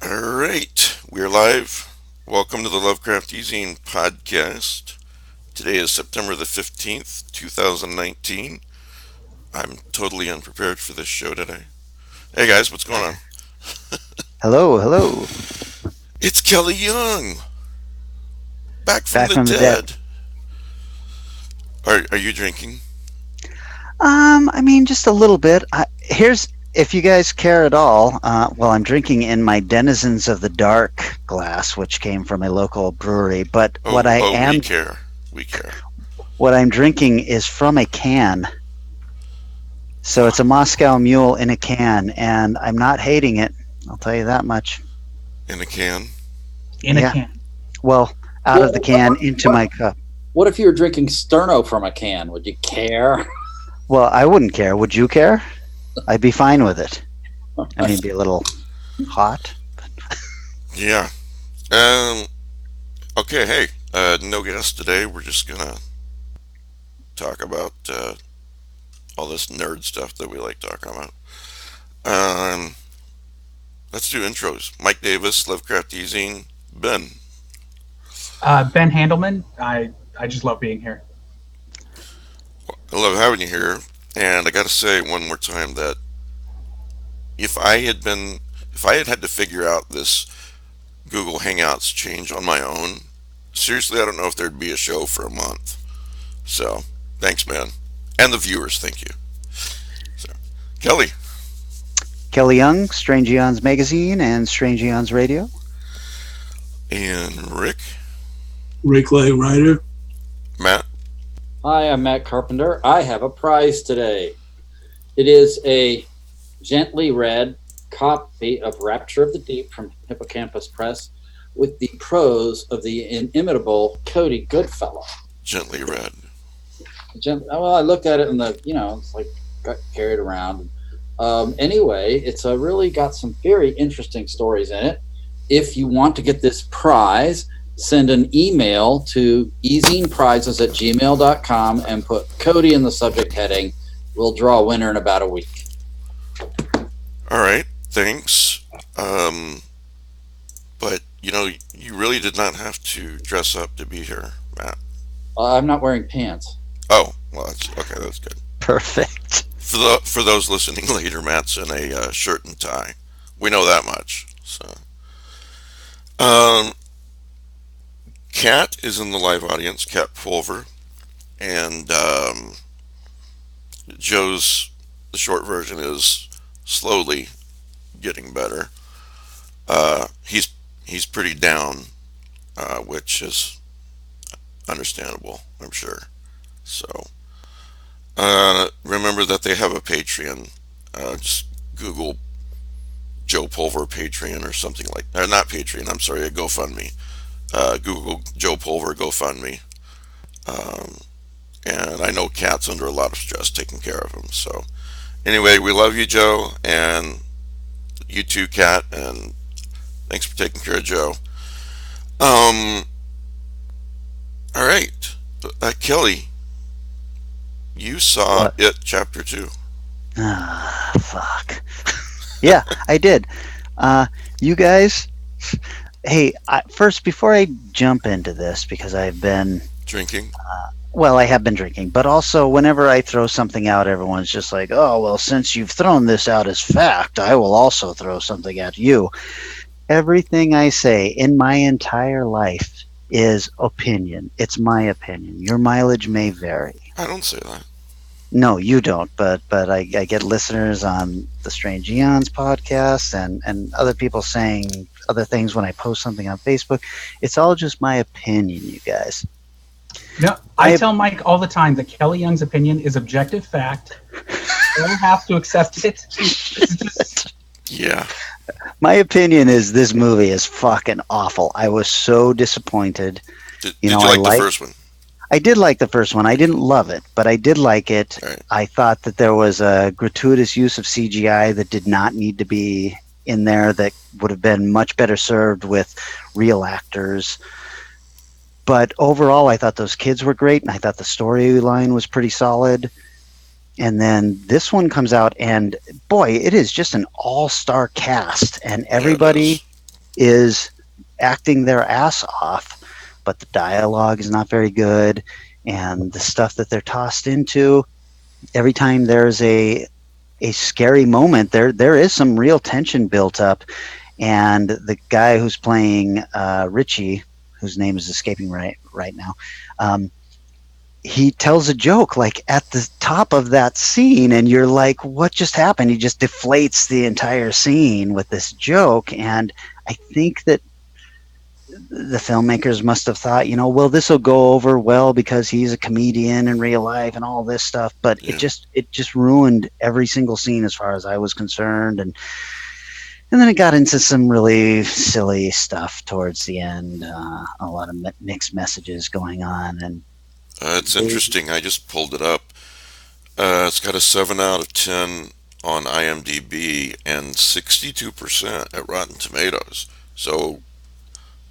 All right, we're live. Welcome to the Lovecraft Easing podcast. Today is September the 15th, 2019. I'm totally unprepared for this show today. Hey guys, what's going on? Hello, hello. It's Kelly Young, back from Back the from the dead. dead. Are you drinking? Just a little bit. Here's if you guys care at all. Well, I'm drinking in my Denizens of the Dark glass, which came from a local brewery. But We care. We care. what I'm drinking is from a can. So it's a Moscow Mule in a can, and I'm not hating it. I'll tell you that much. In a can. In a Yeah. can. Well, out of the can into my cup. What if you were drinking Sterno from a can? Would you care? Well, I wouldn't care. Would you care? I'd be fine with it. It'd be a little hot. Yeah. Um. Okay. Hey. No guest today. We're just gonna talk about all this nerd stuff that we like talking about. Um. Let's do intros. Mike Davis, Lovecraft Easing, Ben. Ben Handelman, I just love being here. I love having you here, and I got to say one more time that if I had been, if I had had to figure out this Google Hangouts change on my own, seriously, I don't know if there'd be a show for a month. So, thanks, man, and the viewers, thank you. So, Kelly Kelly Young, Strange Eons Magazine and Strange Eons Radio. and Rick, Rick Lay Ryder. Matt. Hi, I'm Matt Carpenter. I have a prize today. It is a gently read copy of Rapture of the Deep from Hippocampus Press with the prose of the inimitable Cody Goodfellow. Gently read. Well, I looked at it and it's like got carried around. Anyway, it's really got some very interesting stories in it. If you want to get this prize, send an email to easingprizes@gmail.com and put Cody in the subject heading. We'll draw a winner in about a week. All right, thanks. But you really did not have to dress up to be here, Matt. I'm not wearing pants. Oh, well, that's okay. That's good. Perfect. For those listening later, Matt's in a shirt and tie. We know that much. So, um, Kat is in the live audience. Kat Pulver, and Joe's. The short version is slowly getting better. He's pretty down, which is understandable, I'm sure. So, remember that they have a Patreon. Just Google Joe Pulver Patreon or something like that. Not Patreon, I'm sorry, a GoFundMe. Google Joe Pulver GoFundMe. Um, and I know Kat's under a lot of stress taking care of him. So, anyway, we love you, Joe, and you too, Kat, and thanks for taking care of Joe. Um, all right. Kelly, you saw What? It Chapter 2. Ah, fuck. Yeah, I did. Uh, you guys, hey, first, before I jump into this, because I've been, Drinking. well, I have been drinking, but also whenever I throw something out, everyone's just like, oh, well, since you've thrown this out as fact, I will also throw something at you. Everything I say in my entire life is opinion. It's my opinion. Your mileage may vary. I don't say that. No, you don't, but I get listeners on the Strange Eons podcast and other people saying other things when I post something on Facebook. It's all just my opinion, you guys. No, I tell Mike all the time that Kelly Young's opinion is objective fact. You don't have to accept it. It's just, Yeah. My opinion is this movie is fucking awful. I was so disappointed. Did You you know, I like the like- first one? I did like the first one. I didn't love it, but I did like it. Right. I thought that there was a gratuitous use of CGI that did not need to be in there, that would have been much better served with real actors. But overall, I thought those kids were great, and I thought the storyline was pretty solid. And then this one comes out, and boy, it is just an all-star cast, and Yeah, it is. everybody is acting their ass off, but the dialogue is not very good, and the stuff that they're tossed into, every time there's a scary moment, there is some real tension built up, and the guy who's playing Richie, whose name is escaping right now, he tells a joke like at the top of that scene, and you're like, what just happened? He just deflates the entire scene with this joke. And I think that the filmmakers must have thought, well, this will go over well because he's a comedian in real life and all this stuff, but Yeah. it just ruined every single scene as far as I was concerned. And then it got into some really silly stuff towards the end, a lot of mixed messages going on. And It's interesting. I just pulled it up. It's got a 7 out of 10 on IMDb and 62% at Rotten Tomatoes. So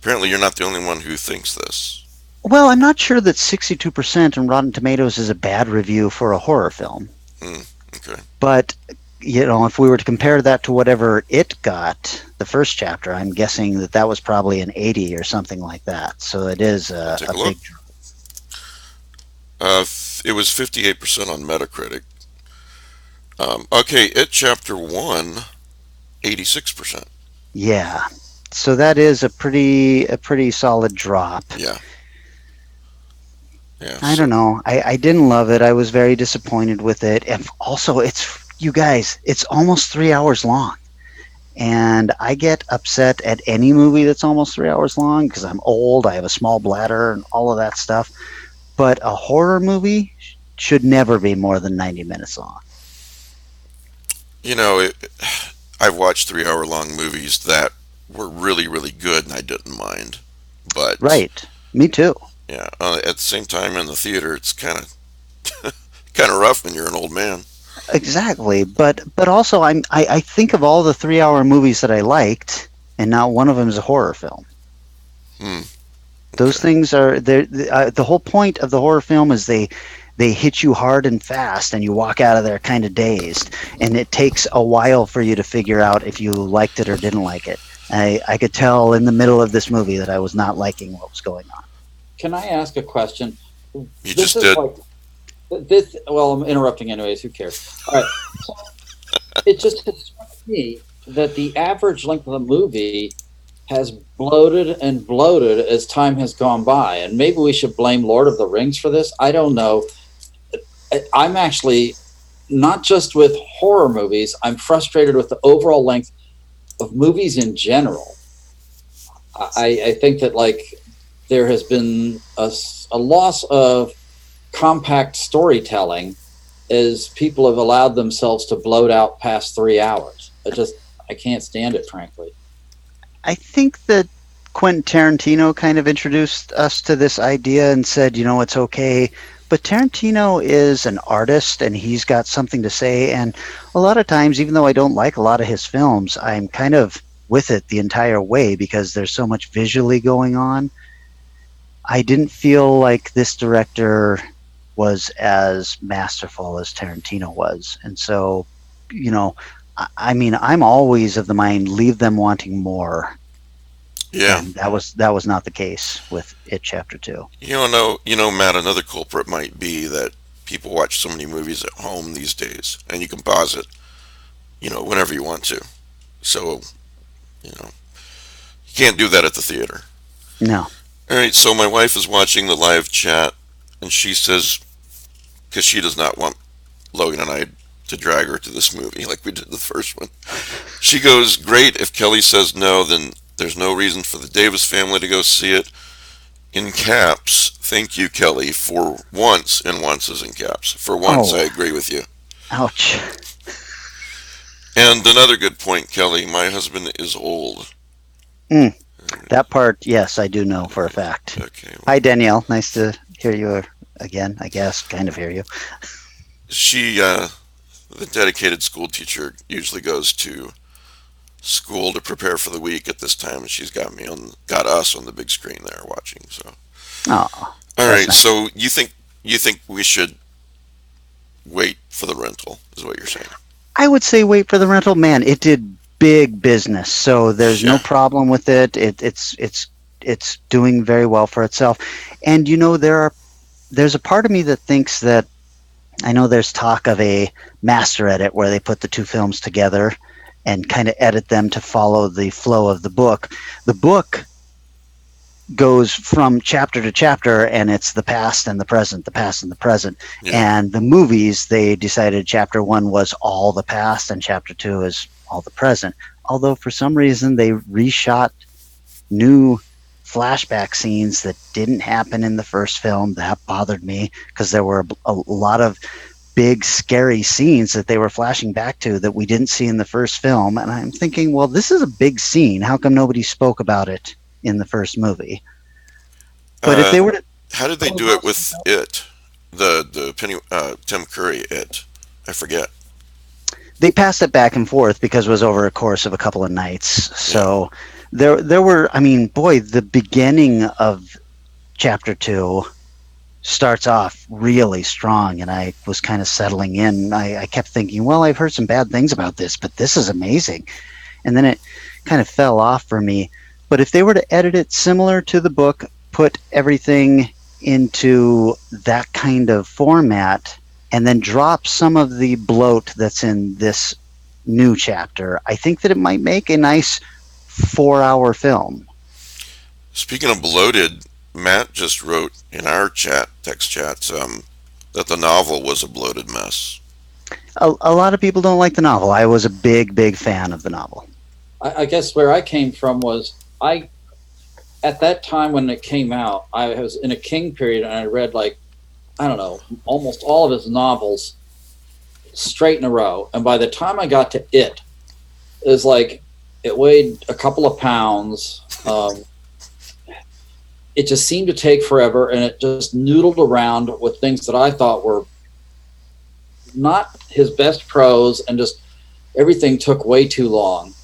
apparently you're not the only one who thinks this. well, I'm not sure that 62% on Rotten Tomatoes is a bad review for a horror film. Okay. But, if we were to compare that to whatever it got, the first chapter, I'm guessing that was probably an 80 or something like that. So it is Take a a look. big drop. It was 58% on Metacritic. Okay, It Chapter 1, 86%. Yeah. So that is a pretty solid drop. Yeah. Yeah. I don't know. I didn't love it. I was very disappointed with it. And also, you guys, it's almost 3 hours long. And I get upset at any movie that's almost 3 hours long because I'm old, I have a small bladder, and all of that stuff. But a horror movie should never be more than 90 minutes long. You know, I've watched 3 hour long movies that were really, really good and I didn't mind. But, Right. Me too. yeah, at the same time in the theater, it's kind of kind of rough when you're an old man. Exactly. But also, I think of all the 3 hour movies that I liked, and not one of them is a horror film. Hmm. Those Okay. things are the whole point of the horror film is they hit you hard and fast, and you walk out of there kind of dazed, and it takes a while for you to figure out if you liked it or didn't like it. I could tell in the middle of this movie that I was not liking what was going on. Can I ask a question? You This just is did. like this. Well, I'm interrupting anyways. Who cares? All right. So it just has struck me that the average length of the movie has bloated and bloated as time has gone by, and maybe we should blame Lord of the Rings for this. I don't know. I'm actually not just with horror movies. I'm frustrated with the overall length of movies in general. I think that there has been a loss of compact storytelling as people have allowed themselves to bloat out past 3 hours. I can't stand it, frankly. I think that Quentin Tarantino kind of introduced us to this idea and said, it's okay. But Tarantino is an artist and he's got something to say. And a lot of times, even though I don't like a lot of his films, I'm kind of with it the entire way because there's so much visually going on. I didn't feel like this director was as masterful as Tarantino was. And so, I mean, I'm always of the mind, leave them wanting more. Yeah. And that was not the case with It Chapter 2. Matt, another culprit might be that people watch so many movies at home these days, and you can pause it, whenever you want to. So, you can't do that at the theater. No. All right, so my wife is watching the live chat, and she says, because she does not want Logan and I to drag her to this movie like we did the first one. She goes, great, if Kelly says no, then there's no reason for the Davis family to go see it. In caps, thank you, Kelly, for once, and once is in caps. For once, I agree with you. Ouch. And another good point, Kelly, my husband is old. That part, yes, I do know for a fact. Okay. Well, Hi, Danielle. Nice to hear you again, I guess. Kind of hear you. she, the dedicated school teacher, usually goes to school to prepare for the week at this time, and she's got us on the big screen there watching. So, Oh, all right. nice. So you think we should wait for the rental, is what you're saying. I would say wait for the rental. Man, it did big business, so there's no Yeah. problem with it. It's doing very well for itself. And there's a part of me that thinks that I know there's talk of a master edit where they put the two films together and kind of edit them to follow the flow of the book. The book goes from chapter to chapter, and it's the past and the present, the past and the present. Yeah. And the movies, they decided chapter one was all the past and chapter two is all the present. Although for some reason they reshot new flashback scenes that didn't happen in the first film. That bothered me because there were a lot of big scary scenes that they were flashing back to that we didn't see in the first film. And I'm thinking, well, this is a big scene. How come nobody spoke about it in the first movie? But if they were to, How did they do it with it? The Penny Tim Curry it? I forget. they passed it back and forth because it was over a course of a couple of nights. So there were, I mean, boy, the beginning of chapter two starts off really strong, and I was kind of settling in. I kept thinking, well, I've heard some bad things about this, but this is amazing. And then it kind of fell off for me. But if they were to edit it similar to the book, put everything into that kind of format, and then drop some of the bloat that's in this new chapter, I think that it might make a nice 4-hour film. Speaking of bloated, Matt just wrote in our text chats, that the novel was a bloated mess. A lot of people don't like the novel. I was a big fan of the novel. I guess where I came from was at that time when it came out, I was in a King period and I read I don't know, almost all of his novels straight in a row. And by the time I got to it was it weighed a couple of pounds. It just seemed to take forever, and it just noodled around with things that I thought were not his best prose, and just everything took way too long.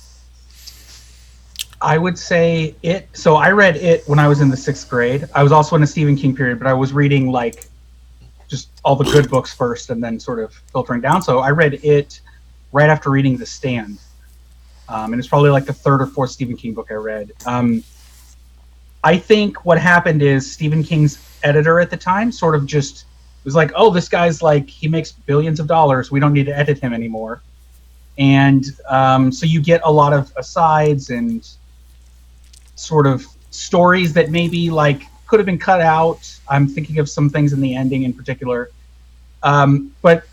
I would say it. So I read it when I was in the 6th grade. I was also in a Stephen King period, but I was reading just all the good books first and then sort of filtering down. So I read it right after reading The Stand. And it's probably the 3rd or 4th Stephen King book I read. I think what happened is Stephen King's editor at the time sort of just was oh, this guy's he makes billions of dollars. We don't need to edit him anymore. And so you get a lot of asides and sort of stories that maybe could have been cut out. I'm thinking of some things in the ending in particular. But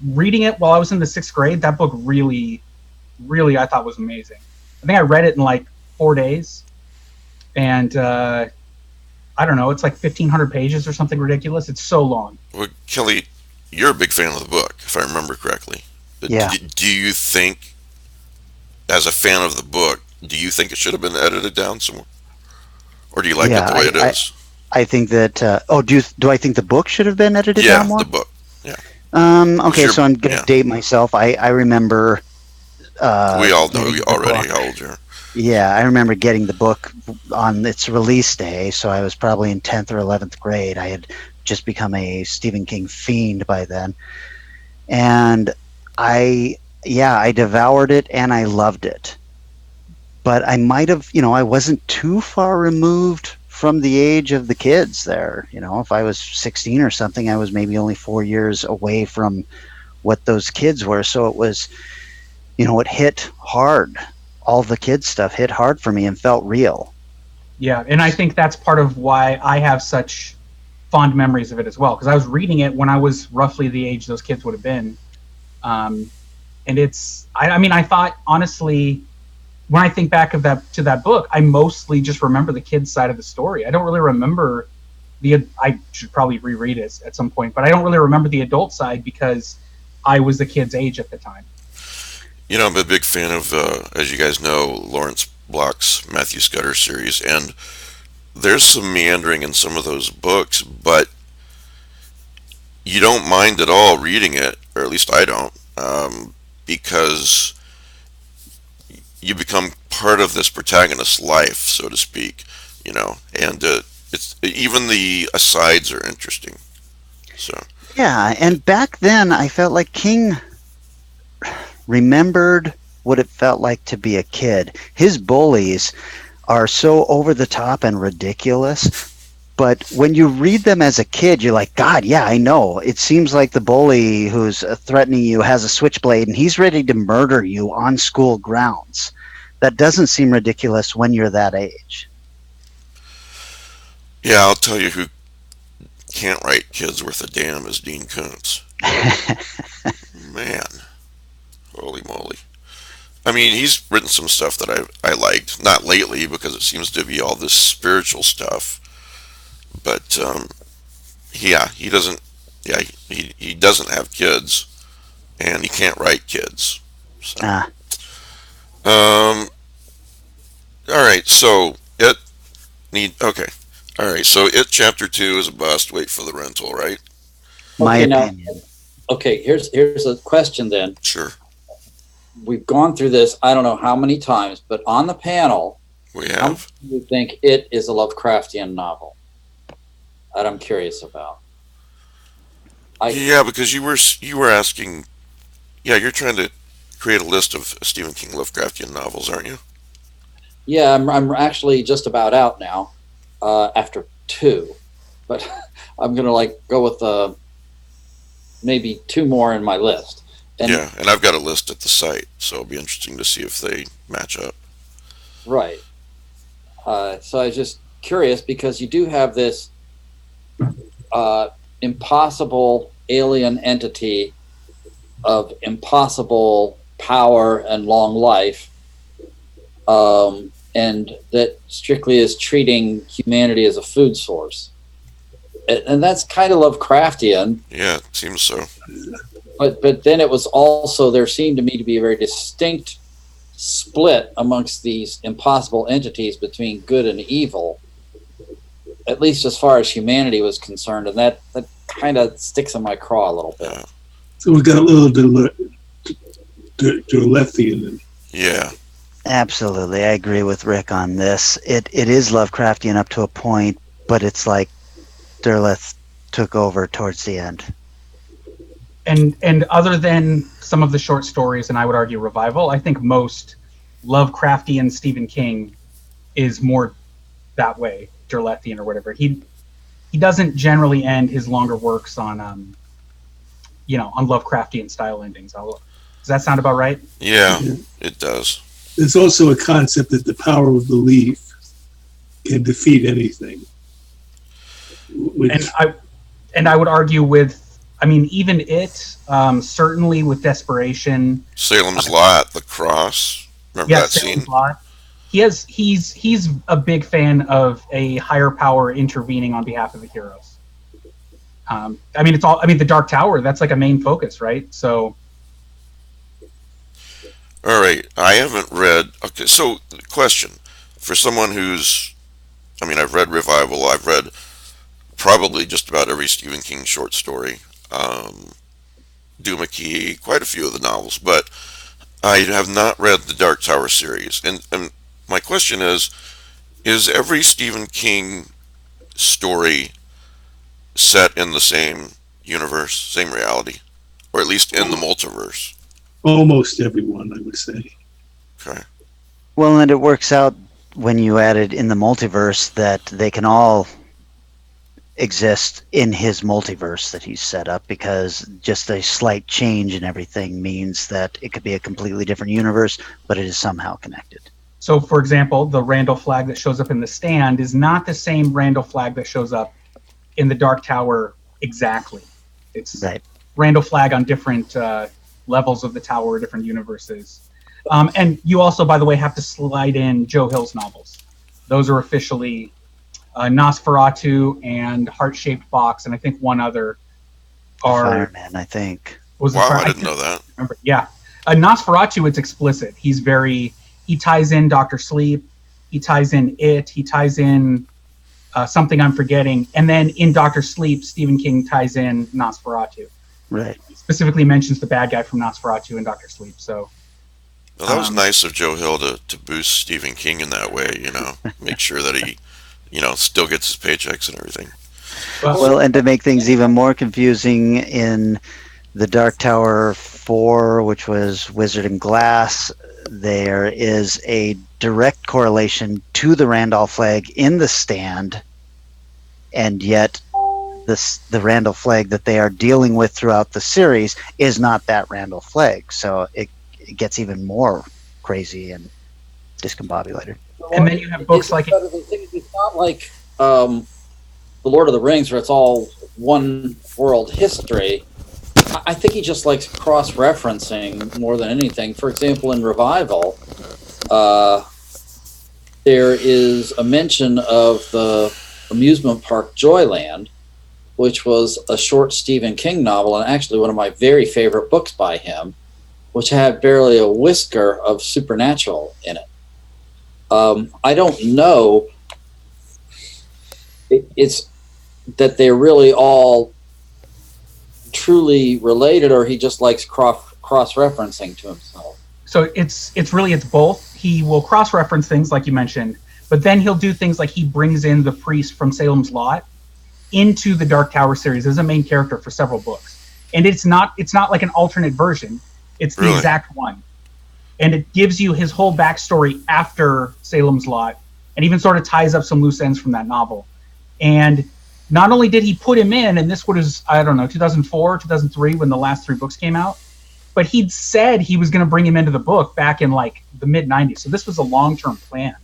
reading it while I was in the 6th grade, that book really I thought was amazing. I think I read it in 4 days. And I don't know, it's 1,500 pages or something ridiculous. It's so long. Well, Kelly, you're a big fan of the book, if I remember correctly. Yeah. Do you think, as a fan of the book, do you think it should have been edited down some more? Or do you like it the way it is? I think that. Do I think the book should have been edited down more? Yeah, the book. Yeah. Okay, so I'm gonna date myself. I remember. We all know already how old you are. Yeah, I remember getting the book on its release day, so I was probably in 10th or 11th grade. I had just become a Stephen King fiend by then. And I devoured it and I loved it. But I might have, I wasn't too far removed from the age of the kids there. If I was 16 or something, I was maybe only 4 years away from what those kids were. So it was, it hit hard. All the kids stuff hit hard for me and felt real. Yeah, and I think that's part of why I have such fond memories of it as well, because I was reading it when I was roughly the age those kids would have been. And it's, I thought, honestly, when I think back to that book, I mostly just remember the kids' side of the story. I don't really remember I should probably reread it at some point, but I don't really remember the adult side because I was the kid's age at the time. I'm a big fan of, as you guys know, Lawrence Block's Matthew Scudder series, and there's some meandering in some of those books, but you don't mind at all reading it, or at least I don't, because you become part of this protagonist's life, so to speak, and it's even the asides are interesting. So Yeah, and back then I felt like King remembered what it felt like to be a kid. His bullies are so over the top and ridiculous, but when you read them as a kid, you're like, God, yeah, I know. It seems like the bully who's threatening you has a switchblade and he's ready to murder you on school grounds. That doesn't seem ridiculous when you're that age. Yeah, I'll tell you who can't write kids worth a damn is Dean Koontz. Man, holy moly. I mean, he's written some stuff that I liked. Not lately, because it seems to be all this spiritual stuff. But, yeah, he doesn't, yeah, he doesn't have kids, and he can't write kids. So, Ah, um, all right, so okay. All right, so it chapter 2 is a bust. Wait for the rental, right? my Okay, now, opinion. okay, here's a question then. Sure, We've gone through this, I don't know how many times, but on the panel, we how have. much do you think it is a Lovecraftian novel? That I'm curious about. Yeah, because you were asking. Yeah, you're trying to create a list of Stephen King Lovecraftian novels, aren't you? Yeah, I'm actually just about out now, after two, but I'm gonna like go with maybe two more in my list. And Yeah, and I've got a list at the site, so it'll be interesting to see if they match up. right, so I was just curious because you do have this impossible alien entity of impossible power and long life, and that strictly is treating humanity as a food source. And that's kind of Lovecraftian, Yeah, it seems so. but then it was also, there seemed to me to be a very distinct split amongst these impossible entities between good and evil, at least as far as humanity was concerned, and that kind of sticks in my craw a little bit. Yeah. So we got a little Derlethian. Yeah. Absolutely. I agree with Rick on this. It is Lovecraftian up to a point, but it's like Derleth took over towards the end. And other than some of the short stories, and I would argue revival, I think most Lovecraftian Stephen King is more that way, Derlethian or whatever. He doesn't generally end his longer works on on Lovecraftian style endings. Does that sound about right? Yeah, it does. There's also a concept that the power of belief can defeat anything. Which, And I would argue with, I mean, even it, certainly with Desperation. Salem's Lot, The Cross. Remember that scene? Salem's Lot. He's a big fan of a higher power intervening on behalf of the heroes. I mean, the Dark Tower, that's like a main focus, right? So. All right, I haven't read. Okay, so question for someone I've read Revival. I've read probably just about every Stephen King short story. Doomickey, quite a few of the novels, but I have not read the Dark Tower series. And my question is every Stephen King story set in the same universe, same reality, or at least in the multiverse? almost everyone, I would say. Okay. Well, and it works out when you add it in the multiverse that they can all exist in his multiverse that he's set up, because just a slight change in everything means that it could be a completely different universe, but it is somehow connected. So, for example, the Randall flag that shows up in The Stand is not the same Randall flag that shows up in the Dark Tower exactly. It's Right. Randall flag on different levels of the tower, different universes. And you also, by the way, have to slide in Joe Hill's novels. Those are officially Nosferatu and Heart-Shaped Box, and I think one other are... Fireman, I think. Wow, I didn't know that. Remember, yeah. Nosferatu, it's explicit. He ties in Dr. Sleep, he ties in It, he ties in something I'm forgetting, and then in Dr. Sleep, Stephen King ties in Nosferatu. Right. He specifically mentions the bad guy from Nosferatu in Dr. Sleep, so... Well, that was nice of Joe Hill to boost Stephen King in that way, make sure that he, still gets his paychecks and everything. Well, and to make things even more confusing, in the Dark Tower 4, which was Wizard and Glass, there is a direct correlation to the Randolph flag in the stand, and yet the Randolph flag that they are dealing with throughout the series is not that Randolph flag. So it gets even more crazy and discombobulated. And then you have books like it's not like the Lord of the Rings, where it's all one world history. I think he just likes cross-referencing more than anything. For example, in Revival, there is a mention of the amusement park Joyland, which was a short Stephen King novel, and actually one of my very favorite books by him, which had barely a whisker of supernatural in it. I don't know. It's that they're really all truly related, or he just likes cross-referencing to himself. So it's both. He will cross-reference things like you mentioned, but then he'll do things like he brings in the priest from Salem's Lot into the Dark Tower series as a main character for several books. And it's not like an alternate version. It's the exact one. And it gives you his whole backstory after Salem's Lot, and even sort of ties up some loose ends from that novel. And not only did he put him in, and this was, 2004, 2003, when the last 3 books came out, but he'd said he was going to bring him into the book back in like the mid-90s. So this was a long-term plan.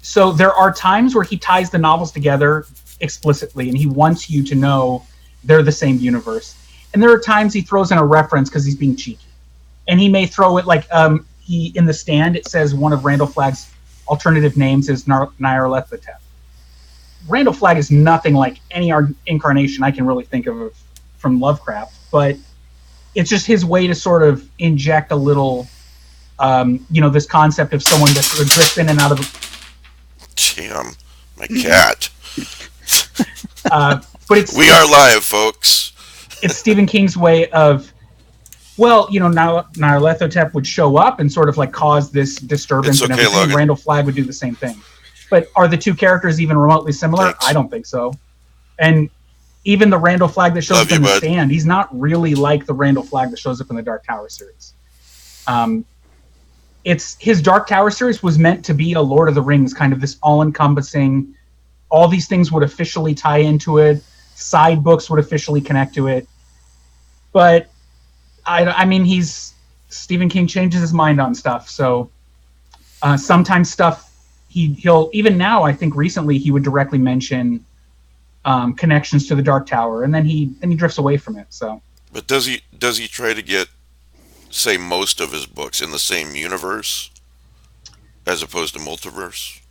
So there are times where he ties the novels together explicitly, and he wants you to know they're the same universe. And there are times he throws in a reference because he's being cheeky. And he may throw it like, in The Stand, it says one of Randall Flagg's alternative names is Nyarlathotep. Randall Flagg is nothing like any incarnation I can really think of from Lovecraft, but it's just his way to sort of inject a little, this concept of someone that sort of drifts in and out of. Damn, my cat. But we are live, folks. It's Stephen King's way of, now Nyarlathotep would show up and sort of like cause this disturbance and everything. Logan. Randall Flagg would do the same thing. But are the two characters even remotely similar? Thanks. I don't think so. And even the Randall Flagg that shows up in The bud. Stand, he's not really like the Randall Flagg that shows up in the Dark Tower series. It's his Dark Tower series was meant to be a Lord of the Rings, kind of this all-encompassing, all these things would officially tie into it, side books would officially connect to it. But Stephen King changes his mind on stuff. So sometimes stuff he'll even now, I think recently he would directly mention connections to the Dark Tower, and then he drifts away from it. So, but does he try to get, say, most of his books in the same universe as opposed to multiverse?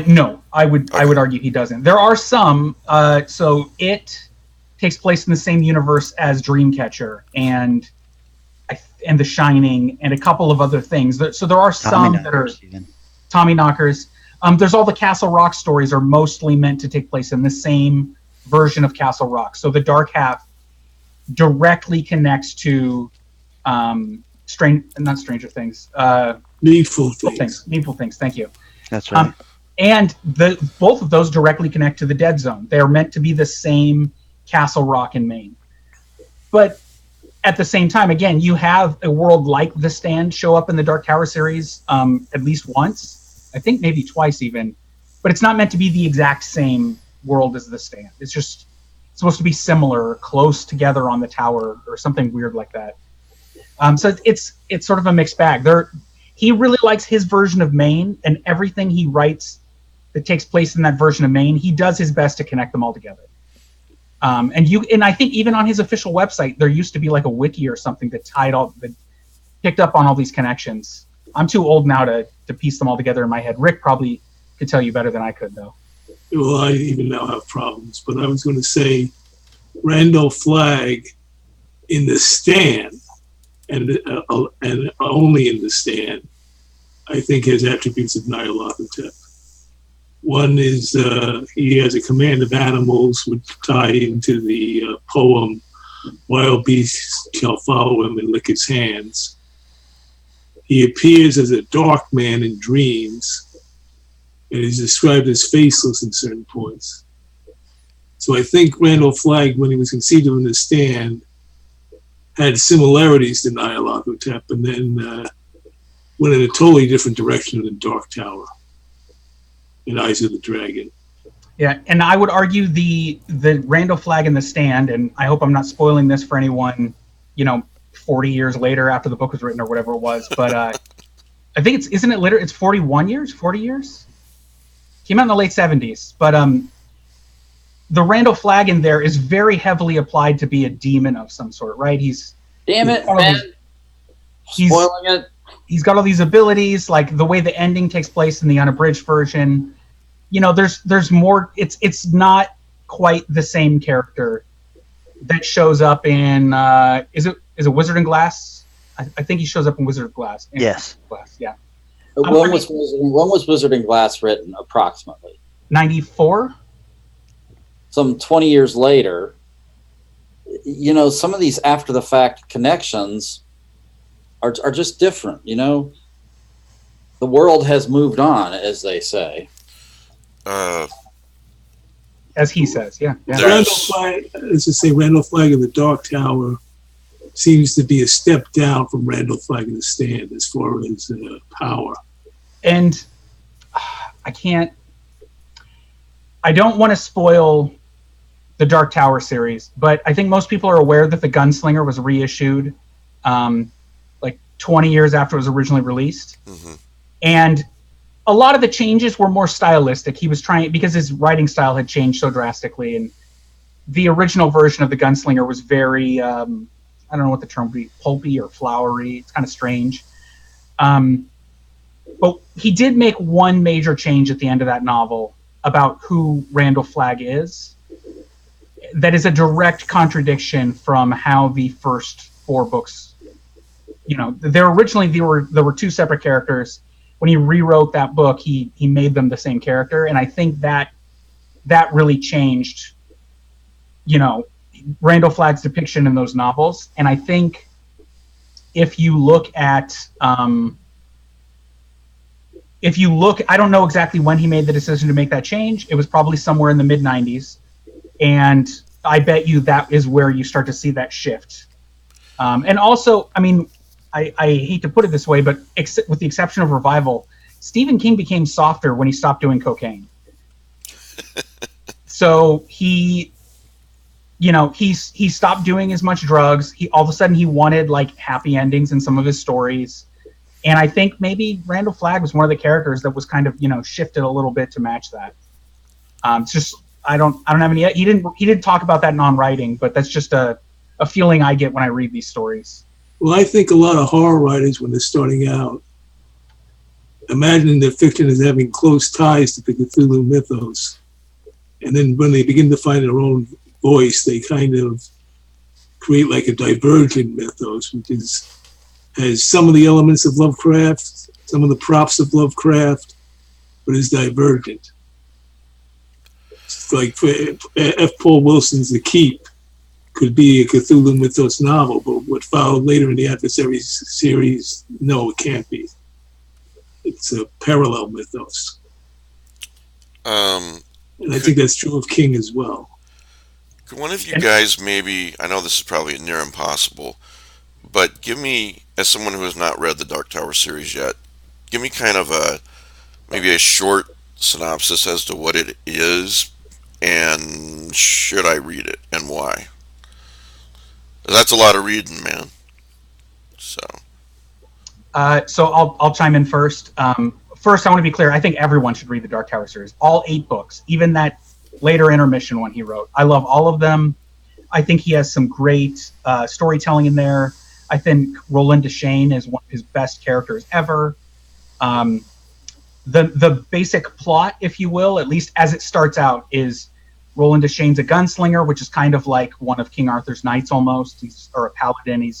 No, I would argue he doesn't. There are some. So it takes place in the same universe as Dreamcatcher and The Shining and a couple of other things. So there are some that are Tommyknockers. There's all the Castle Rock stories are mostly meant to take place in the same version of Castle Rock. So the dark half directly connects to not Stranger Things. Needful Things. Needful Things. Thank you. That's right. And both of those directly connect to the Dead Zone. They are meant to be the same Castle Rock in Maine. But at the same time, again, you have a world like The Stand show up in the Dark Tower series at least once. I think maybe twice even. But it's not meant to be the exact same world as The Stand. It's just supposed to be similar, close together on the tower, or something weird like that. So it's sort of a mixed bag. He really likes his version of Maine, and everything he writes that takes place in that version of Maine, he does his best to connect them all together. And I think even on his official website, there used to be like a wiki or something that picked up on all these connections. I'm too old now to piece them all together in my head. Rick probably could tell you better than I could, though. Well, I even now have problems, but I was going to say Randall Flagg in The Stand, and only in The Stand, I think has attributes of Nyarlathotep. One is he has a command of animals, which tie into the poem, "Wild beasts shall follow him and lick his hands." He appears as a dark man in dreams, and is described as faceless in certain points. So I think Randall Flagg, when he was conceived of in The Stand, had similarities to Nyarlathotep, and then went in a totally different direction than Dark Tower and Eyes of the Dragon. Yeah, and I would argue the Randall Flagg in The Stand, and I hope I'm not spoiling this for anyone, 40 years later after the book was written or whatever it was, but I think it's 41 years, 40 years? Came out in the late 70s, but the Randall Flagg in there is very heavily applied to be a demon of some sort, right? Damn it, man. Spoiling it. He's got all these abilities, like the way the ending takes place in the unabridged version. There's more. It's not quite the same character that shows up in. Is it Wizard and Glass? I think he shows up in Wizard of Glass. Yes. Glass, yeah. When was Wizard and Glass written, approximately? 94? Some 20 years later. Some of these after-the-fact connections are just different, The world has moved on, as they say. As he says, yeah. Randall Flagg, let's just say Randall Flagg in the Dark Tower seems to be a step down from Randall Flagg in The Stand as far as power. And I don't want to spoil the Dark Tower series, but I think most people are aware that the Gunslinger was reissued 20 years after it was originally released. Mm-hmm. And a lot of the changes were more stylistic. He was trying, because his writing style had changed so drastically, and the original version of the Gunslinger was very, I don't know what the term would be, pulpy or flowery. It's kind of strange. But he did make one major change at the end of that novel about who Randall Flagg is. That is a direct contradiction from how the first 4 books, there were 2 separate characters. When he rewrote that book, he made them the same character, and I think that really changed, Randall Flagg's depiction in those novels. And I think if you look, I don't know exactly when he made the decision to make that change. It was probably somewhere in the mid 90s, and I bet you that is where you start to see that shift. And also, I hate to put it this way, but with the exception of Revival, Stephen King became softer when he stopped doing cocaine. So he stopped doing as much drugs. All of a sudden he wanted happy endings in some of his stories. And I think maybe Randall Flagg was one of the characters that was kind of, shifted a little bit to match that. It's just, I don't have any, he didn't talk about that non-writing, but that's just a feeling I get when I read these stories. Well, I think a lot of horror writers, when they're starting out, imagining their fiction as having close ties to the Cthulhu mythos. And then when they begin to find their own voice, they kind of create a divergent mythos, which has some of the elements of Lovecraft, some of the props of Lovecraft, but is divergent. It's like F. Paul Wilson's The Keep could be a Cthulhu mythos novel, but what followed later in the Adversaries series, no, it can't be. It's a parallel mythos. And I think that's true of King as well. Could one of you guys maybe, I know this is probably near impossible, but give me, as someone who has not read the Dark Tower series yet, give me kind of maybe a short synopsis as to what it is, and should I read it, and why? That's a lot of reading, man. So I'll chime in first. First, I want to be clear. I think everyone should read the Dark Tower series. All 8 books, even that later intermission one he wrote. I love all of them. I think he has some great storytelling in there. I think Roland Deschain is one of his best characters ever. The basic plot, if you will, at least as it starts out, is Roland Deschain's a gunslinger, which is kind of like one of King Arthur's knights almost, or a paladin.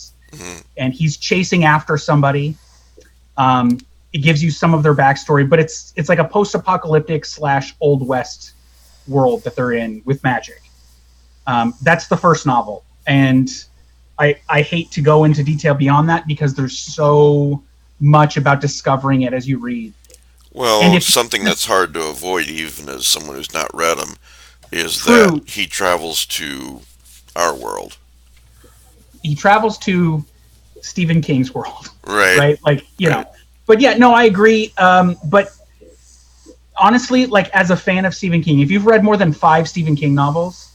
And he's chasing after somebody. It gives you some of their backstory, but it's like a post-apocalyptic / Old West world that they're in with magic. That's the first novel, and I hate to go into detail beyond that because there's so much about discovering it as you read. Well, something that's hard to avoid even as someone who's not read them. is True. that he travels to our world. He travels to Stephen King's world, Right. right? Like, you Right. know. But yeah, no, I agree. But honestly, like as a fan of Stephen King, if you've read more than 5 Stephen King novels,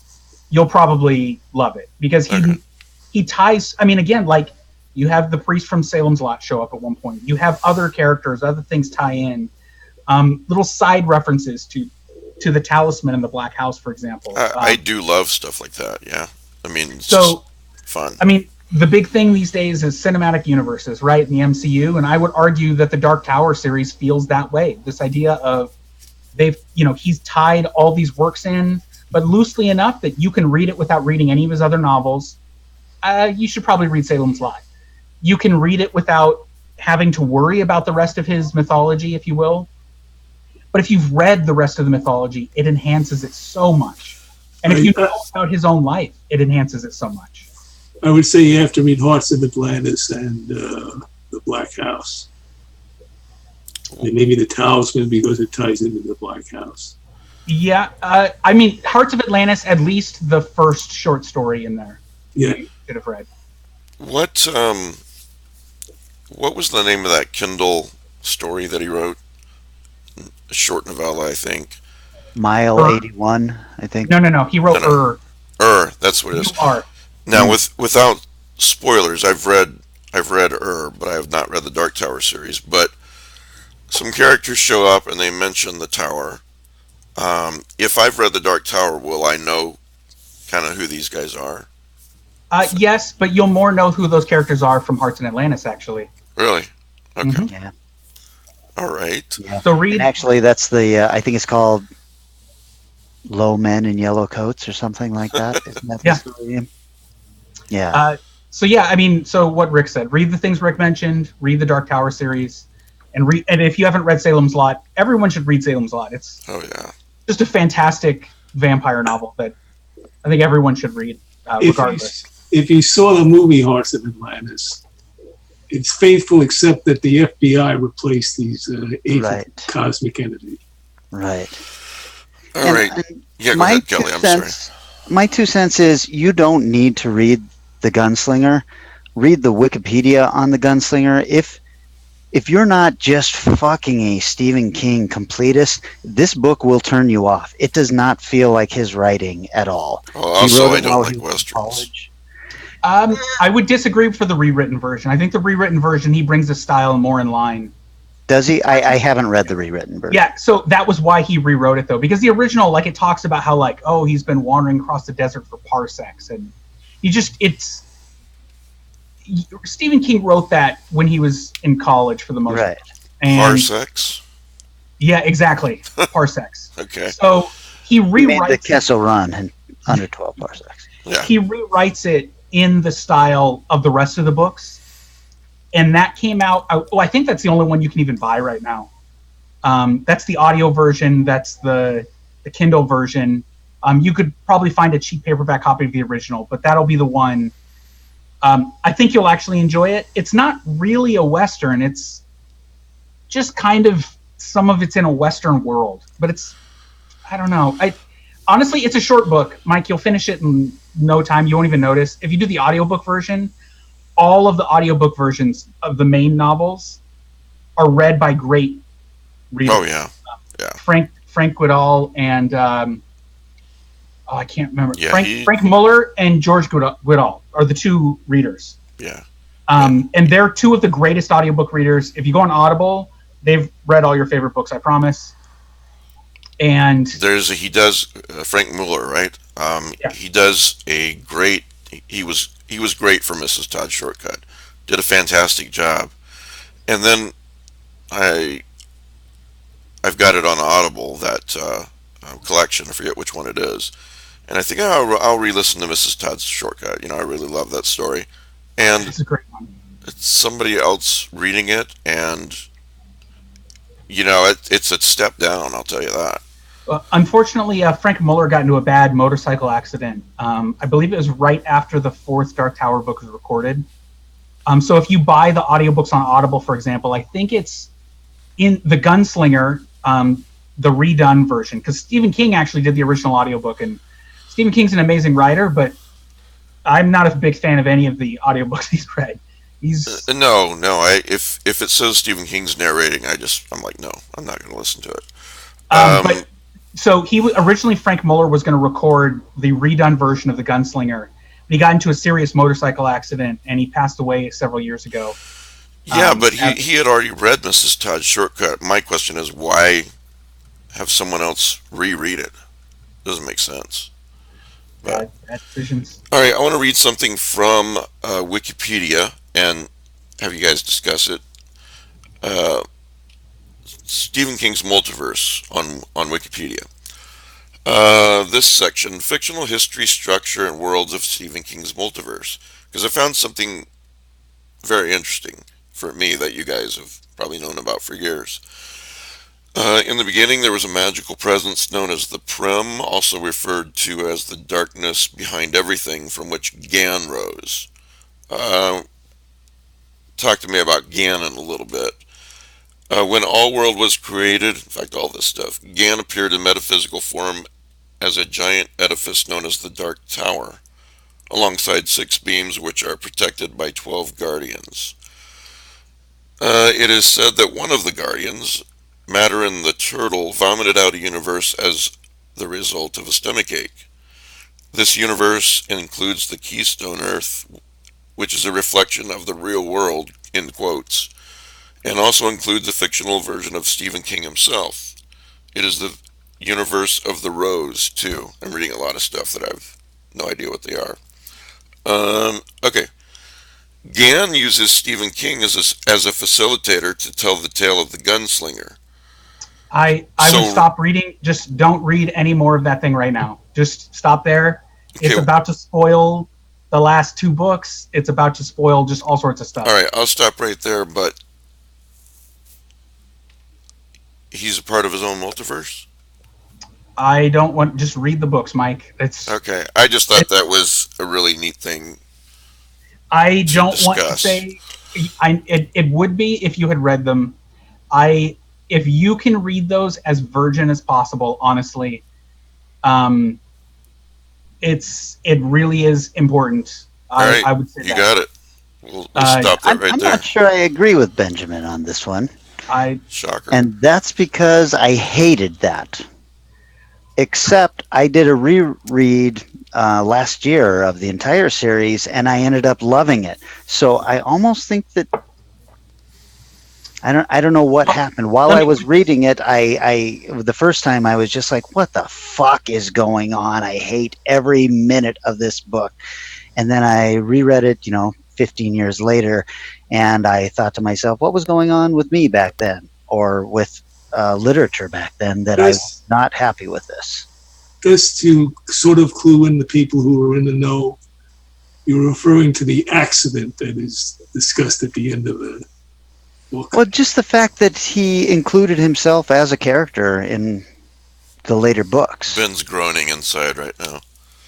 you'll probably love it because Okay. he ties. I mean, again, like you have the priest from Salem's Lot show up at one point. You have other characters, other things tie in, little side references to the Talisman and the Black House, for example. I do love stuff like that. Yeah. I mean, it's So, just fun. I mean, the big thing these days is cinematic universes, right? In the MCU, and I would argue that the Dark Tower series feels that way. This idea of he's tied all these works in, but loosely enough that you can read it without reading any of his other novels. You should probably read Salem's Lot. You can read it without having to worry about the rest of his mythology, if you will. But if you've read the rest of the mythology, it enhances it so much. And if you know about his own life, it enhances it so much. I would say you have to read Hearts of Atlantis and The Black House. And maybe The Talisman because it ties into The Black House. Yeah, I mean, Hearts of Atlantis, at least the first short story in there. Yeah. You should have read. What was the name of that Kindle story that he wrote? A short novella, I think. Mile 81, I think. No. He wrote No. That's what it is. You are. Now, without spoilers, I've read but I have not read the Dark Tower series. But some characters show up and they mention the tower. If I've read the Dark Tower, will I know kind of who these guys are? Yes, but you'll more know who those characters are from Hearts in Atlantis, actually. Really? Okay. Mhm. Yeah. All right. Yeah. So read. And actually, that's the I think it's called Low Men in Yellow Coats or something like that. Isn't that the Yeah. story? Yeah. So yeah, I mean, so what Rick said. Read the things Rick mentioned. Read the Dark Tower series, and if you haven't read Salem's Lot, everyone should read Salem's Lot. It's Oh yeah. just a fantastic vampire novel that I think everyone should read, regardless. If you saw the movie Hearts of Atlantis, it's faithful except that the FBI replaced these eighth Right. cosmic entity. Right. All right. Yeah, go ahead, Kelly. I'm sorry. My 2 cents is you don't need to read the Gunslinger. Read the Wikipedia on the Gunslinger. If you're not just fucking a Stephen King completist, this book will turn you off. It does not feel like his writing at all. Oh, also, I it don't while like he was in westerns. college. I would disagree for the rewritten version. I think the rewritten version, he brings the style more in line. Does he? I haven't read the rewritten version. Yeah, so that was why he rewrote it, though, because the original, like, it talks about how, like, oh, he's been wandering across the desert for parsecs, and Stephen King wrote that when he was in college for the most part. Right. And Parsecs? yeah, exactly, parsecs. Okay. So he He made the rewrites Kessel Run in under 12 parsecs. Yeah. he rewrites it in the style of the rest of the books, and that came out. I think that's the only one you can even buy right now. That's the audio version. That's the Kindle version. You could probably find a cheap paperback copy of the original, but that'll be the one. I think you'll actually enjoy it. It's not really a Western. It's just kind of, some of it's in a Western world, but I don't know. Honestly, it's a short book. Mike, you'll finish it in no time. You won't even notice. If you do the audiobook version, all of the audiobook versions of the main novels are read by great readers. Oh yeah. Yeah. Frank Goodall and I can't remember. Yeah, Frank Muller and George Goodall are the 2 readers. Yeah. And they're 2 of the greatest audiobook readers. If you go on Audible, they've read all your favorite books, I promise. And He does Frank Muller, right? Yeah. He does a great. He was great for Mrs. Todd's Shortcut. Did a fantastic job. And then I've got it on Audible, that collection. I forget which one it is. And I think I'll re-listen to Mrs. Todd's Shortcut. I really love that story. And it's a great one. it's somebody else reading it, and it's a step down. I'll tell you that. Unfortunately, Frank Muller got into a bad motorcycle accident. I believe it was right after the 4th Dark Tower book was recorded. So if you buy the audiobooks on Audible, for example, I think it's in the Gunslinger. the redone version, because Stephen King actually did the original audiobook, and Stephen King's an amazing writer, but I'm not a big fan of any of the audiobooks he's read. He's No, no. If it says Stephen King's narrating, I'm like, no, I'm not going to listen to it. but so originally Frank Muller was going to record the redone version of The Gunslinger. He got into a serious motorcycle accident and he passed away several years ago. Yeah, but he had already read Mrs. Todd's Shortcut. My question is, why have someone else reread it? Doesn't make sense. But, bad decisions. all right, I want to read something from Wikipedia and have you guys discuss it. Stephen King's Multiverse on Wikipedia. This section, fictional history, structure, and worlds of Stephen King's Multiverse. Because I found something very interesting for me that you guys have probably known about for years. In the beginning, there was a magical presence known as the Prim, also referred to as the darkness behind everything, from which Gan rose. Talk to me about Ganon a little bit. When all world was created, in fact, all this stuff, Gan appeared in metaphysical form as a giant edifice known as the Dark Tower, alongside 6 beams which are protected by 12 guardians. It is said that one of the guardians, Matterin the Turtle, vomited out a universe as the result of a stomachache. This universe includes the Keystone Earth, which is a reflection of the real world, in quotes, and also includes a fictional version of Stephen King himself. It is the universe of the Rose, too. I'm reading a lot of stuff that I've no idea what they are. Okay. Gan uses Stephen King as a facilitator to tell the tale of the gunslinger. I would stop reading. Just don't read any more of that thing right now. Just stop there. Okay. It's about to spoil the last 2 books. It's about to spoil just all sorts of stuff. All right, I'll stop right there, but he's a part of his own multiverse? I don't want just read the books, Mike. It's okay. I just thought that was a really neat thing. I don't want to say it would be if you had read them. If you can read those as virgin as possible, honestly, it really is important. All right, I would say you got it. We'll stop that right there. I'm not sure I agree with Benjamin on this one. Shocker. And that's because I hated that. Except I did a reread last year of the entire series, and I ended up loving it. So I almost think that I don't know what happened while I was reading it. I the first time I was just like, "What the fuck is going on? I hate every minute of this book." And then I reread it, 15 years later, and I thought to myself, "What was going on with me back then, or with literature back then that I was not happy with this?" Just to sort of clue in the people who are in the know, you're referring to the accident that is discussed at the end of the book. Well, just the fact that he included himself as a character in the later books. Ben's groaning inside right now.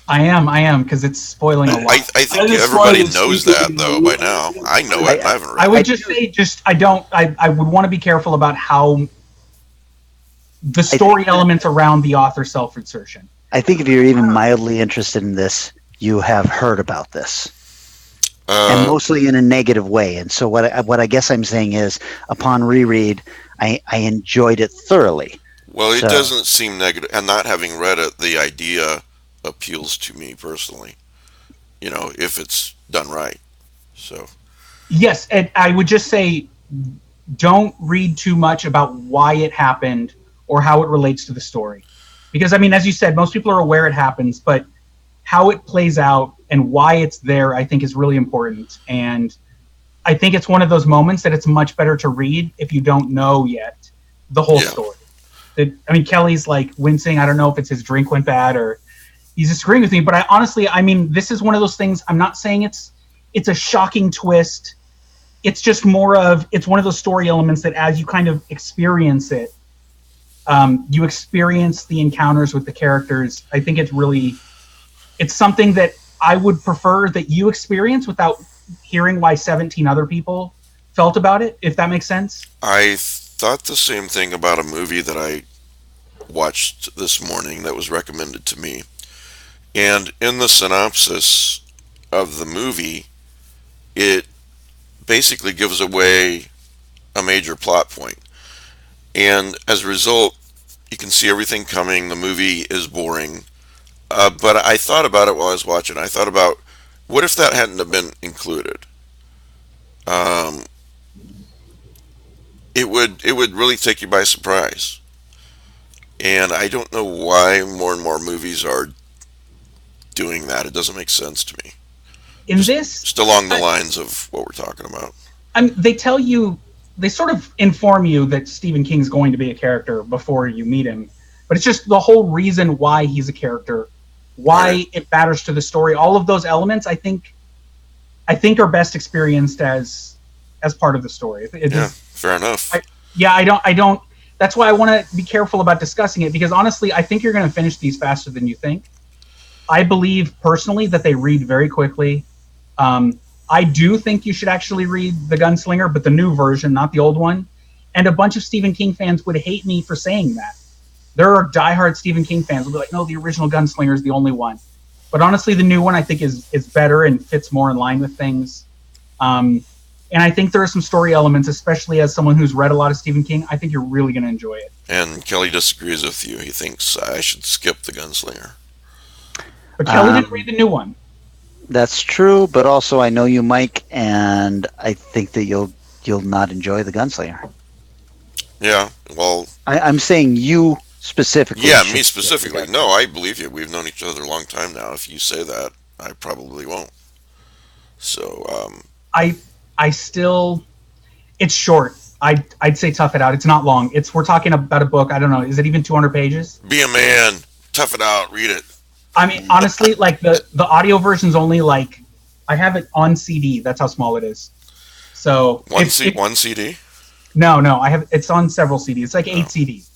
I am, because it's spoiling a lot. I think everybody knows that, though, by now. I know it. I haven't read it. I would just say, I would want to be careful about how the story elements around the author self-insertion. I think if you're even mildly interested in this, you have heard about this. And mostly in a negative way. And so what I guess I'm saying is, upon reread, I enjoyed it thoroughly. Well, it doesn't seem negative. And not having read it, the idea appeals to me personally, if it's done right. So yes, and I would just say don't read too much about why it happened or how it relates to the story, because as you said, most people are aware it happens, but how it plays out and why it's there, I think, is really important. And I think it's one of those moments that it's much better to read if you don't know yet the whole story. Kelly's like wincing. I don't know if it's his drink went bad or he's disagreeing with me, but I honestly, this is one of those things. I'm not saying it's a shocking twist. It's just it's one of those story elements that as you kind of experience it, you experience the encounters with the characters. I think it's something that I would prefer that you experience without hearing why 17 other people felt about it, if that makes sense. I thought the same thing about a movie that I watched this morning that was recommended to me. And in the synopsis of the movie, it basically gives away a major plot point. And as a result, you can see everything coming. The movie is boring. But I thought about it while I was watching. I thought about what if that hadn't have been included? Um, it would really take you by surprise. And I don't know why more and more movies are doing that. It doesn't make sense to me. In Just this, just along the lines of what we're talking about. they tell you, they sort of inform you that Stephen King's going to be a character before you meet him, but it's just the whole reason why he's a character, why Right. it matters to the story. All of those elements, I think are best experienced as part of the story. Yeah, fair enough. Yeah, I don't. That's why I want to be careful about discussing it, because honestly, I think you're going to finish these faster than you think. I believe personally that they read very quickly. I do think you should actually read The Gunslinger, but the new version, not the old one. And a bunch of Stephen King fans would hate me for saying that. There are diehard Stephen King fans who will be like, no, the original Gunslinger is the only one. But honestly, the new one I think is better and fits more in line with things. And I think there are some story elements, especially as someone who's read a lot of Stephen King, I think you're really going to enjoy it. And Kelly disagrees with you. He thinks I should skip The Gunslinger. But Kelly didn't read the new one. That's true, but also I know you, Mike, and I think that you'll not enjoy The Gunslinger. Yeah, well, I'm saying you specifically. yeah, should me skip The specifically. Gunslinger. No, I believe you. We've known each other a long time now. If you say that, I probably won't. So, I still, it's short. I'd say tough it out. It's not long. We're talking about a book. I don't know. Is it even 200 pages? be a man, tough it out, read it. I mean, honestly, like the audio version's only like, I have it on CD. That's how small it is. So One CD. No, it's on several CDs. It's like 8 CDs.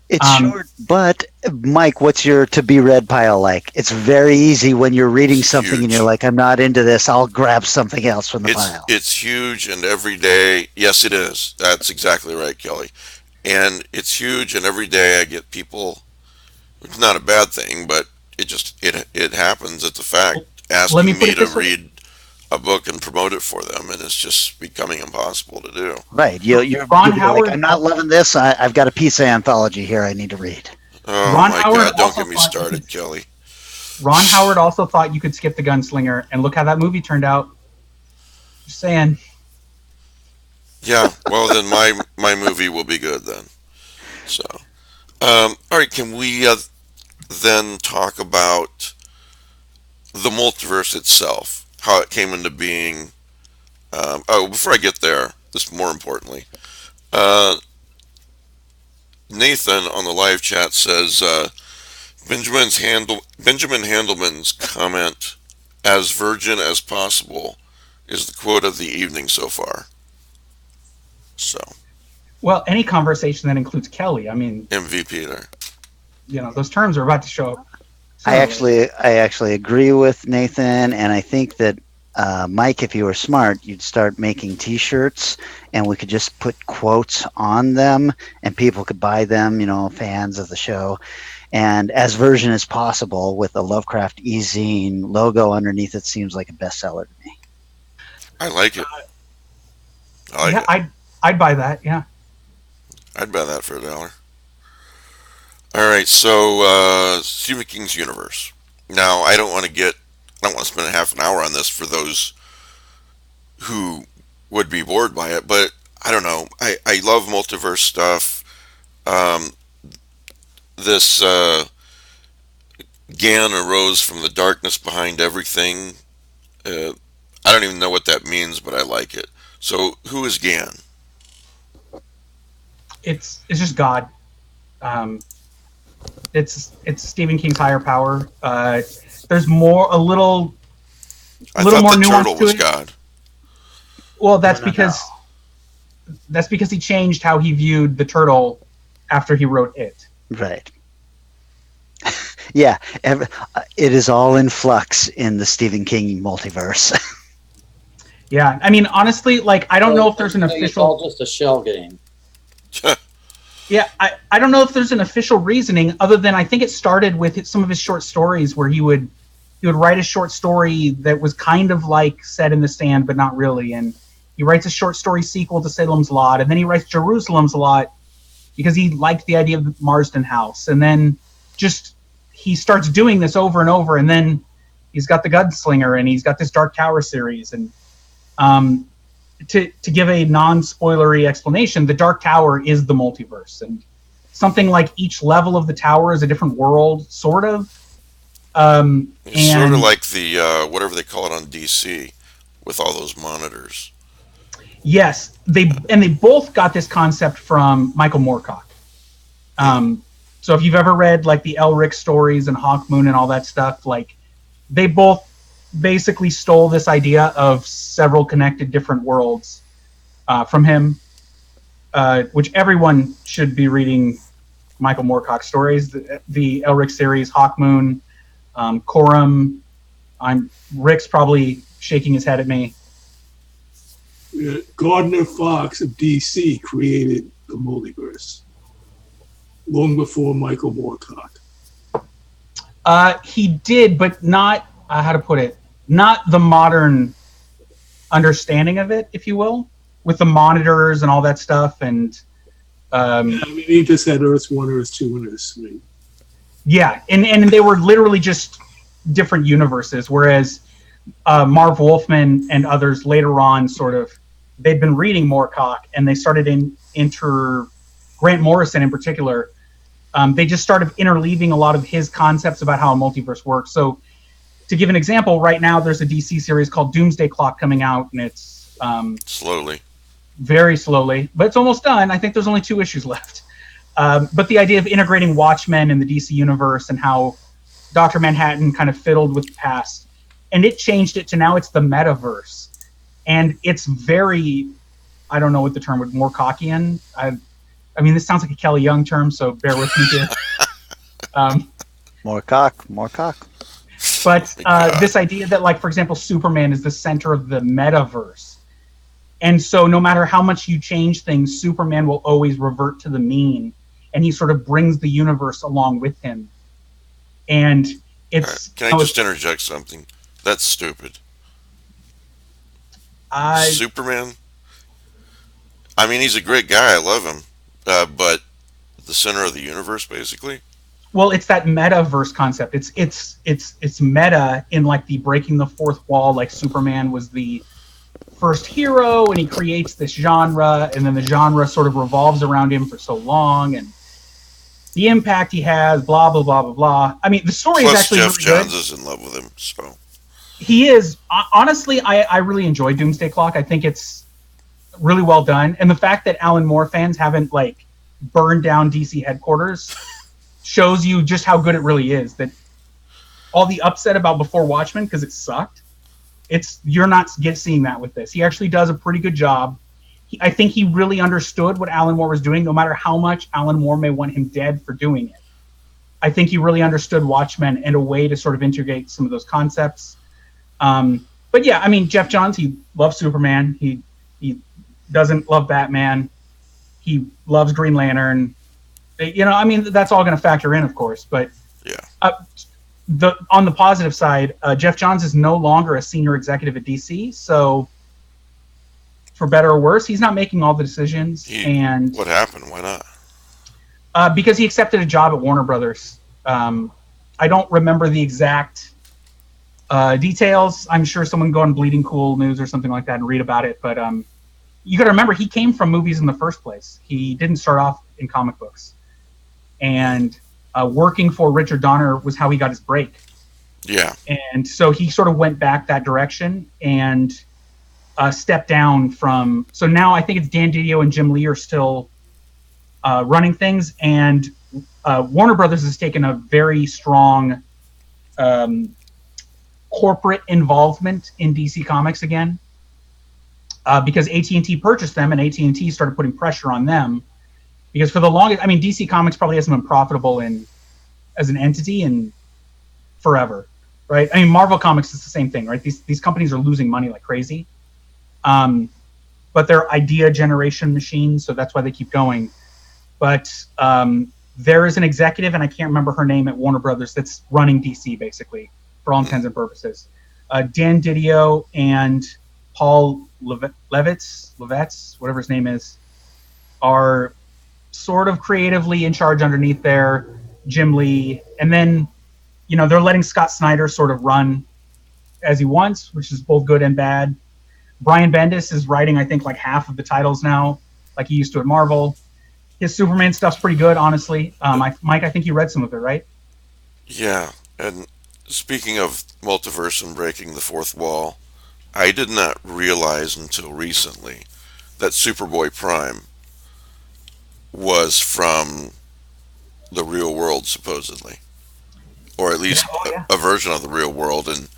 It's short, but Mike, what's your to be read pile like? It's very easy when you're reading something and Huge. you're like, I'm not into this. I'll grab something else from the pile. It's huge, and every day, yes, it is. That's exactly right, Kelly. And it's huge, and every day I get people. It's not a bad thing, but it happens. It's a fact. Let me Asking put me it to this way. read a book and promote it for them, and it's just becoming impossible to do. Right. You're Ron like, Howard- I'm not loving this. I've got a piece of anthology here I need to read. Oh Ron my Howard God! Don't also get me thought- started, Kelly. Ron Howard also thought you could skip The Gunslinger, and look how that movie turned out. Just saying. Yeah. Well, then my movie will be good then. So, all right. Can we then talk about the multiverse itself, how it came into being? Before I get there, this more importantly, Nathan on the live chat says Benjamin Handelman's comment, "as virgin as possible," is the quote of the evening so far. So Well, any conversation that includes Kelly, I mean, MVP there. those terms are about to show up. I actually agree with Nathan, and I think that Mike, if you were smart, you'd start making T-shirts, and we could just put quotes on them, and people could buy them. Fans of the show, and as version as possible with a Lovecraft e-zine logo underneath it seems like a bestseller to me. I like it. I like Yeah, it. I'd buy that. Yeah. I'd buy that for $1. All right, so Stephen King's universe. Now, I don't want to spend a half an hour on this for those who would be bored by it, but I don't know. I love multiverse stuff. This Gan arose from the darkness behind everything. I don't even know what that means, but I like it. So, who is Gan? It's just God. It's Stephen King's higher power. There's a little I more thought the nuance turtle to was it. God. Well, that's No. because he changed how he viewed the turtle after he wrote it. Right. Yeah, it is all in flux in the Stephen King multiverse. Yeah, I mean, honestly, like I don't know if there's an It's official. all just a shell game. Yeah, I don't know if there's an official reasoning other than I think it started with some of his short stories where he would write a short story that was kind of like set in the Stand, but not really. And he writes a short story sequel to Salem's Lot, and then he writes Jerusalem's Lot because he liked the idea of the Marsden House. And then just he starts doing this over and over, and then he's got the Gunslinger, and he's got this Dark Tower series. And to give a non-spoilery explanation, the Dark Tower is the multiverse, and something like each level of the tower is a different world, sort of. It's sort of like the whatever they call it on DC, with all those monitors. Yes, they both got this concept from Michael Moorcock. So if you've ever read like the Elric stories and Hawkmoon and all that stuff, like they both basically stole this idea of several connected different worlds from him, which everyone should be reading Michael Moorcock stories, the Elric series, Hawkmoon, Corum. Rick's probably shaking his head at me. Gardner Fox of DC created the multiverse long before Michael Moorcock. He did, but not how to put it, not the modern understanding of it, if you will, with the monitors and all that stuff. And I mean, he just had Earth 1, Earth 2, and Earth 3. Yeah, and they were literally just different universes, whereas Marv Wolfman and others later on sort of, they'd been reading Moorcock, and they started Grant Morrison in particular, they just started interleaving a lot of his concepts about how a multiverse works. So to give an example, right now there's a DC series called Doomsday Clock coming out, and it's Slowly. very slowly, but it's almost done. I think there's only 2 issues left. But the idea of integrating Watchmen in the DC universe and how Dr. Manhattan kind of fiddled with the past, and it changed it to now it's the metaverse. And it's very, I don't know what the term would, Moorcockian. I mean, this sounds like a Kelly Young term, so bear with me here. Moorcock. But this idea that, like, for example, Superman is the center of the metaverse. And so no matter how much you change things, Superman will always revert to the mean. And he sort of brings the universe along with him. And it's... Can I just interject something? That's stupid. Superman? I mean, he's a great guy. I love him. But the center of the universe, basically? Well, it's that metaverse concept. It's meta in like the breaking the fourth wall, like Superman was the first hero and he creates this genre, and then the genre sort of revolves around him for so long, and the impact he has, blah, blah, blah, blah, blah. I mean, the story is actually Jeff really Johns good. is in love with him, so... He is. Honestly, I really enjoy Doomsday Clock. I think it's really well done. And the fact that Alan Moore fans haven't, like, burned down DC headquarters shows you just how good it really is. That all the upset about Before Watchmen, because it sucked, you're not seeing that with this. He actually does a pretty good job. I think he really understood what Alan Moore was doing, no matter how much Alan Moore may want him dead for doing it. I think he really understood Watchmen and a way to sort of integrate some of those concepts. But yeah, I mean, Jeff Johns, he loves Superman. He doesn't love Batman. He loves Green Lantern. I mean, that's all going to factor in, of course. But yeah. On the positive side, Jeff Johns is no longer a senior executive at DC. So for better or worse, he's not making all the decisions. And what happened? Why not? Because he accepted a job at Warner Brothers. I don't remember the exact details. I'm sure someone can go on Bleeding Cool News or something like that and read about it. But you got to remember, he came from movies in the first place. He didn't start off in comic books. And working for Richard Donner was how he got his break. Yeah. And so he sort of went back that direction and stepped down from... So now I think it's Dan Didio and Jim Lee are still running things. And Warner Brothers has taken a very strong... corporate involvement in DC Comics again, because AT&T purchased them, and AT&T started putting pressure on them, because for the longest, I mean, DC Comics probably hasn't been profitable as an entity in forever, right? I mean, Marvel Comics is the same thing, right? These companies are losing money like crazy, but they're idea generation machines, so that's why they keep going. but there is an executive, and I can't remember her name at Warner Brothers, that's running DC basically for all intents and purposes. Dan Didio and Paul Levitz, whatever his name is, are sort of creatively in charge underneath there. Jim Lee, and then they're letting Scott Snyder sort of run as he wants, which is both good and bad. Brian Bendis is writing, I think, like half of the titles now, like he used to at Marvel. His Superman stuff's pretty good, honestly. Mike, I think you read some of it, right? Yeah, and speaking of multiverse and breaking the fourth wall, I did not realize until recently that Superboy Prime was from the real world, supposedly. Or at least a version of the real world. And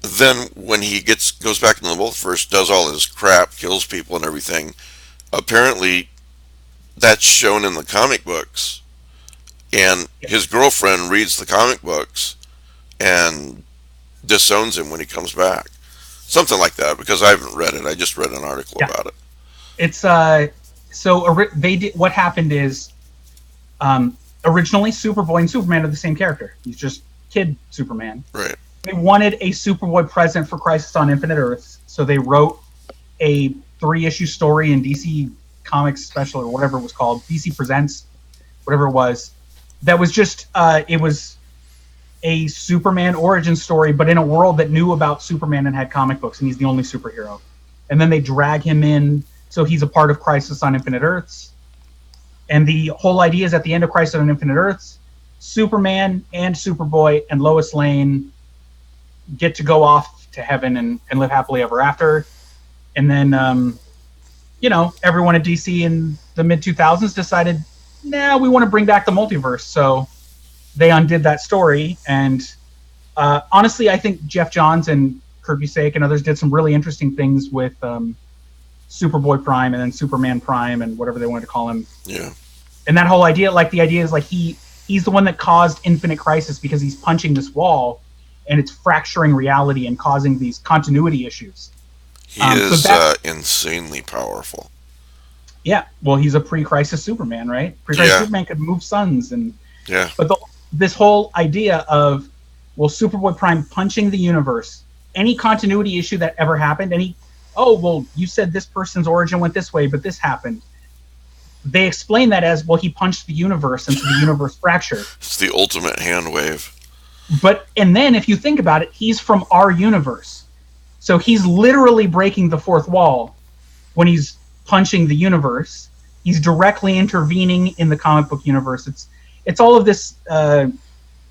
then when he goes back into the multiverse, does all this crap, kills people and everything, apparently that's shown in the comic books. And his girlfriend reads the comic books and disowns him when he comes back. Something like that, because I haven't read it. I just read an article about it. It's they did. What happened is, originally Superboy and Superman are the same character. He's just kid Superman. Right. They wanted a Superboy present for Crisis on Infinite Earths, so they wrote a 3-issue story in DC Comics Special, or whatever it was called, DC Presents, whatever it was. That was just it was a Superman origin story, but in a world that knew about Superman and had comic books, and he's the only superhero. And then they drag him in, so he's a part of Crisis on Infinite Earths. And the whole idea is at the end of Crisis on Infinite Earths, Superman and Superboy and Lois Lane get to go off to heaven and live happily ever after. And then, everyone at DC in the mid-2000s decided, we want to bring back the multiverse. So they undid that story. And honestly, I think Jeff Johns and Kurt Busiek and others did some really interesting things with Superboy Prime and then Superman Prime and whatever they wanted to call him. Yeah. And that whole idea, the idea is he's the one that caused Infinite Crisis because he's punching this wall and it's fracturing reality and causing these continuity issues. He is insanely powerful. Yeah, well, he's a pre-Crisis Superman, right? Pre-Crisis Superman could move suns, but this whole idea of Superboy Prime punching the universe, any continuity issue that ever happened, you said this person's origin went this way, but this happened. They explain that as, he punched the universe and so the universe fractured. It's the ultimate hand wave. And then if you think about it, he's from our universe. So he's literally breaking the fourth wall when he's punching the universe. He's directly intervening in the comic book universe. It's all of this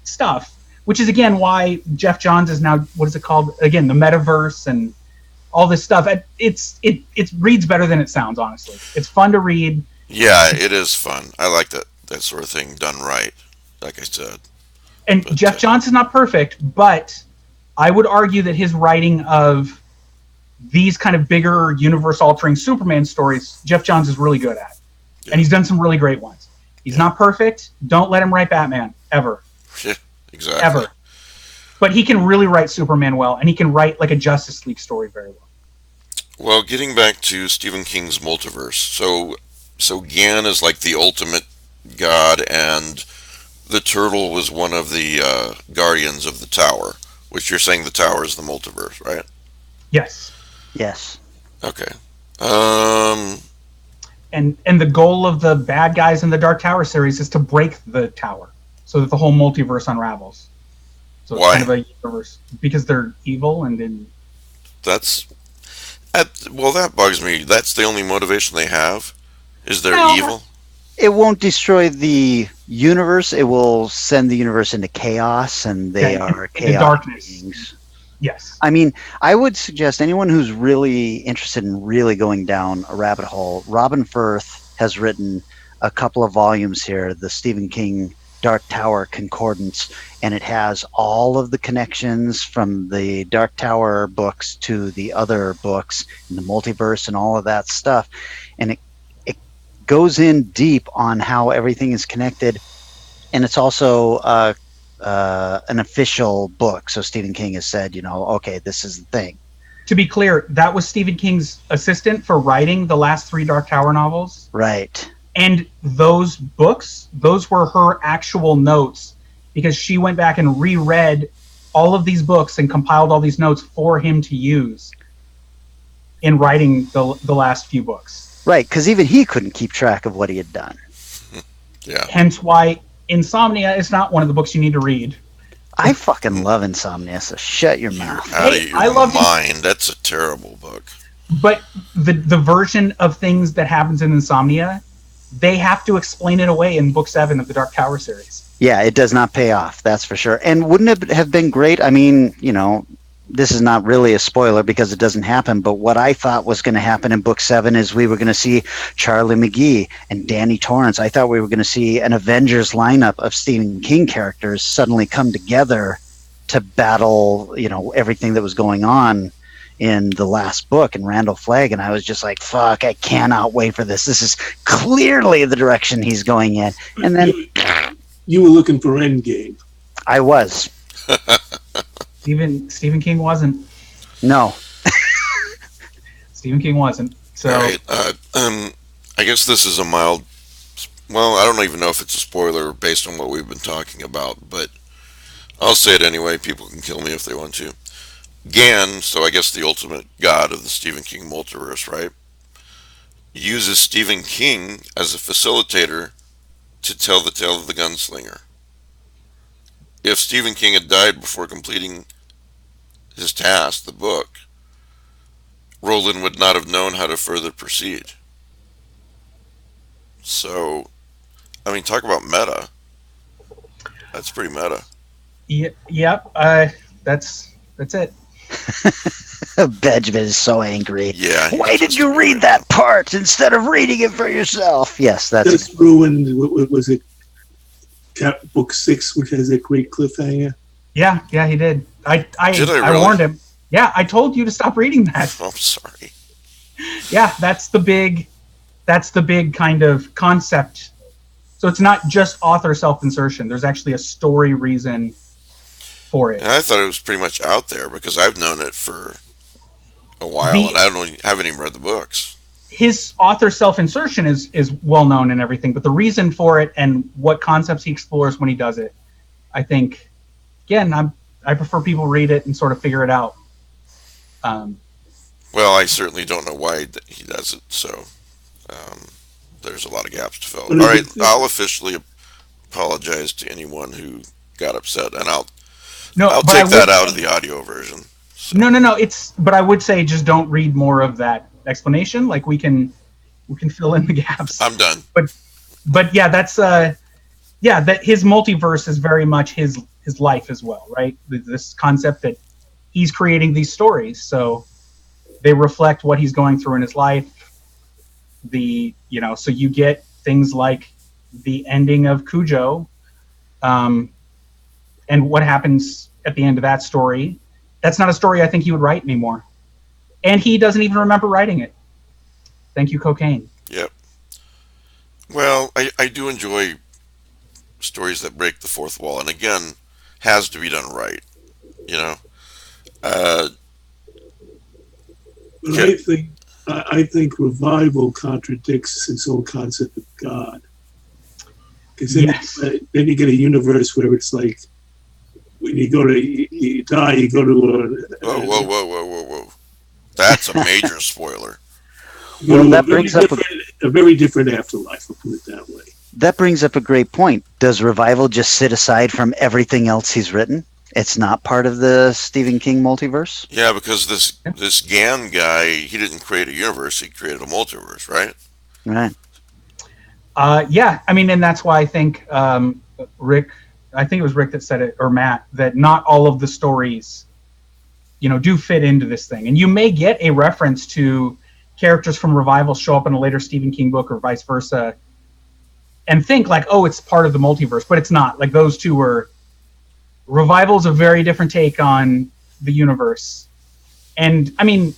stuff, which is again why Jeff Johns is now, what is it called again, the metaverse and all this stuff. It reads better than it sounds, honestly. It's fun to read. Yeah, it is fun. I like that sort of thing done right, like I said. And Jeff Johns is not perfect, but I would argue that his writing of these kind of bigger universe-altering Superman stories, Jeff Johns is really good at. Yeah. And he's done some really great ones. He's not perfect. Don't let him write Batman, ever. Yeah, exactly. Ever. But he can really write Superman well, and he can write like a Justice League story very well. Well, getting back to Stephen King's multiverse, so Gan is like the ultimate god, and the turtle was one of the guardians of the tower, which you're saying the tower is the multiverse, right? Yes. Yes. Okay. And the goal of the bad guys in the Dark Tower series is to break the tower so that the whole multiverse unravels. So it's kind of a universe because they're evil and then. That bugs me. That's the only motivation they have. Is they're evil? It won't destroy the universe. It will send the universe into chaos, and they are chaos beings. Yes. I mean, I would suggest anyone who's really interested in really going down a rabbit hole, Robin Firth has written a couple of volumes here, the Stephen King Dark Tower Concordance, and it has all of the connections from the Dark Tower books to the other books in the multiverse and all of that stuff. And it goes in deep on how everything is connected. And it's also an official book. So Stephen King has said, okay, this is the thing. To be clear, that was Stephen King's assistant for writing the last 3 Dark Tower novels. Right. And those books, those were her actual notes, because she went back and reread all of these books and compiled all these notes for him to use in writing the last few books. Right, because even he couldn't keep track of what he had done. Yeah. Hence why Insomnia is not one of the books you need to read. I fucking love Insomnia, so shut your mouth. Out Hey, of your I love mind. That's a terrible book. But the version of things that happens in Insomnia, they have to explain it away in book 7 of the Dark Tower series. Yeah, it does not pay off, that's for sure. And wouldn't it have been great? I mean, you know, this is not really a spoiler because it doesn't happen, but what I thought was going to happen in book 7 is we were going to see Charlie McGee and Danny Torrance. I thought we were going to see an Avengers lineup of Stephen King characters suddenly come together to battle, you know, everything that was going on in the last book in Randall Flagg, and I was just like, fuck, I cannot wait for this. This is clearly the direction he's going in. And then You were looking for Endgame. I was. Stephen King wasn't. No. Stephen King wasn't. So All right. I guess this is a mild. Well, I don't even know if it's a spoiler based on what we've been talking about, but I'll say it anyway. People can kill me if they want to. Gan, so I guess the ultimate god of the Stephen King multiverse, right? Uses Stephen King as a facilitator to tell the tale of the gunslinger. If Stephen King had died before completing his task, the book, Roland would not have known how to further proceed. So, I mean, talk about meta. That's pretty meta. yep, that's it. Benjamin is so angry. Yeah. Why did you read that part instead of reading it for yourself? Yes, that's Just ruined, what was it, book 6, which has a great cliffhanger? Yeah, he did. I really? warned him. Yeah, I told you to stop reading that. I'm sorry. Yeah, that's the big kind of concept. So it's not just author self-insertion. There's actually a story reason for it. And I thought it was pretty much out there because I've known it for a while and I haven't even read the books. His author self-insertion is well known and everything, but the reason for it and what concepts he explores when he does it, I think, again, I prefer people read it and sort of figure it out. Well, I certainly don't know why he does it, so there's a lot of gaps to fill. All right, I'll officially apologize to anyone who got upset, and I'll take that out of the audio version. So. No. But I would say just don't read more of that explanation. Like we can fill in the gaps. I'm done. But yeah, that's that his multiverse is very much his life as well, right? This concept that he's creating these stories, so they reflect what he's going through in his life. So you get things like the ending of Cujo, and what happens at the end of that story. That's not a story I think he would write anymore. And he doesn't even remember writing it. Thank you, cocaine. Yep. Well, I do enjoy stories that break the fourth wall, and again, has to be done right. You know? But I think revival contradicts his whole concept of God. Because then you get a universe where it's like, when you die, you go to Whoa. That's a major spoiler. Well, that brings up a very different afterlife, I'll put it that way. That brings up a great point. Does Revival just sit aside from everything else he's written? It's not part of the Stephen King multiverse? Yeah, because this Gan guy, he didn't create a universe, he created a multiverse, right? Right. Yeah, I mean, and that's why I think Rick, I think it was Rick that said it, or Matt, that not all of the stories, do fit into this thing. And you may get a reference to characters from Revival show up in a later Stephen King book or vice versa and think like, oh, it's part of the multiverse, but it's not. Like those two were... Revival's a very different take on the universe. And I mean,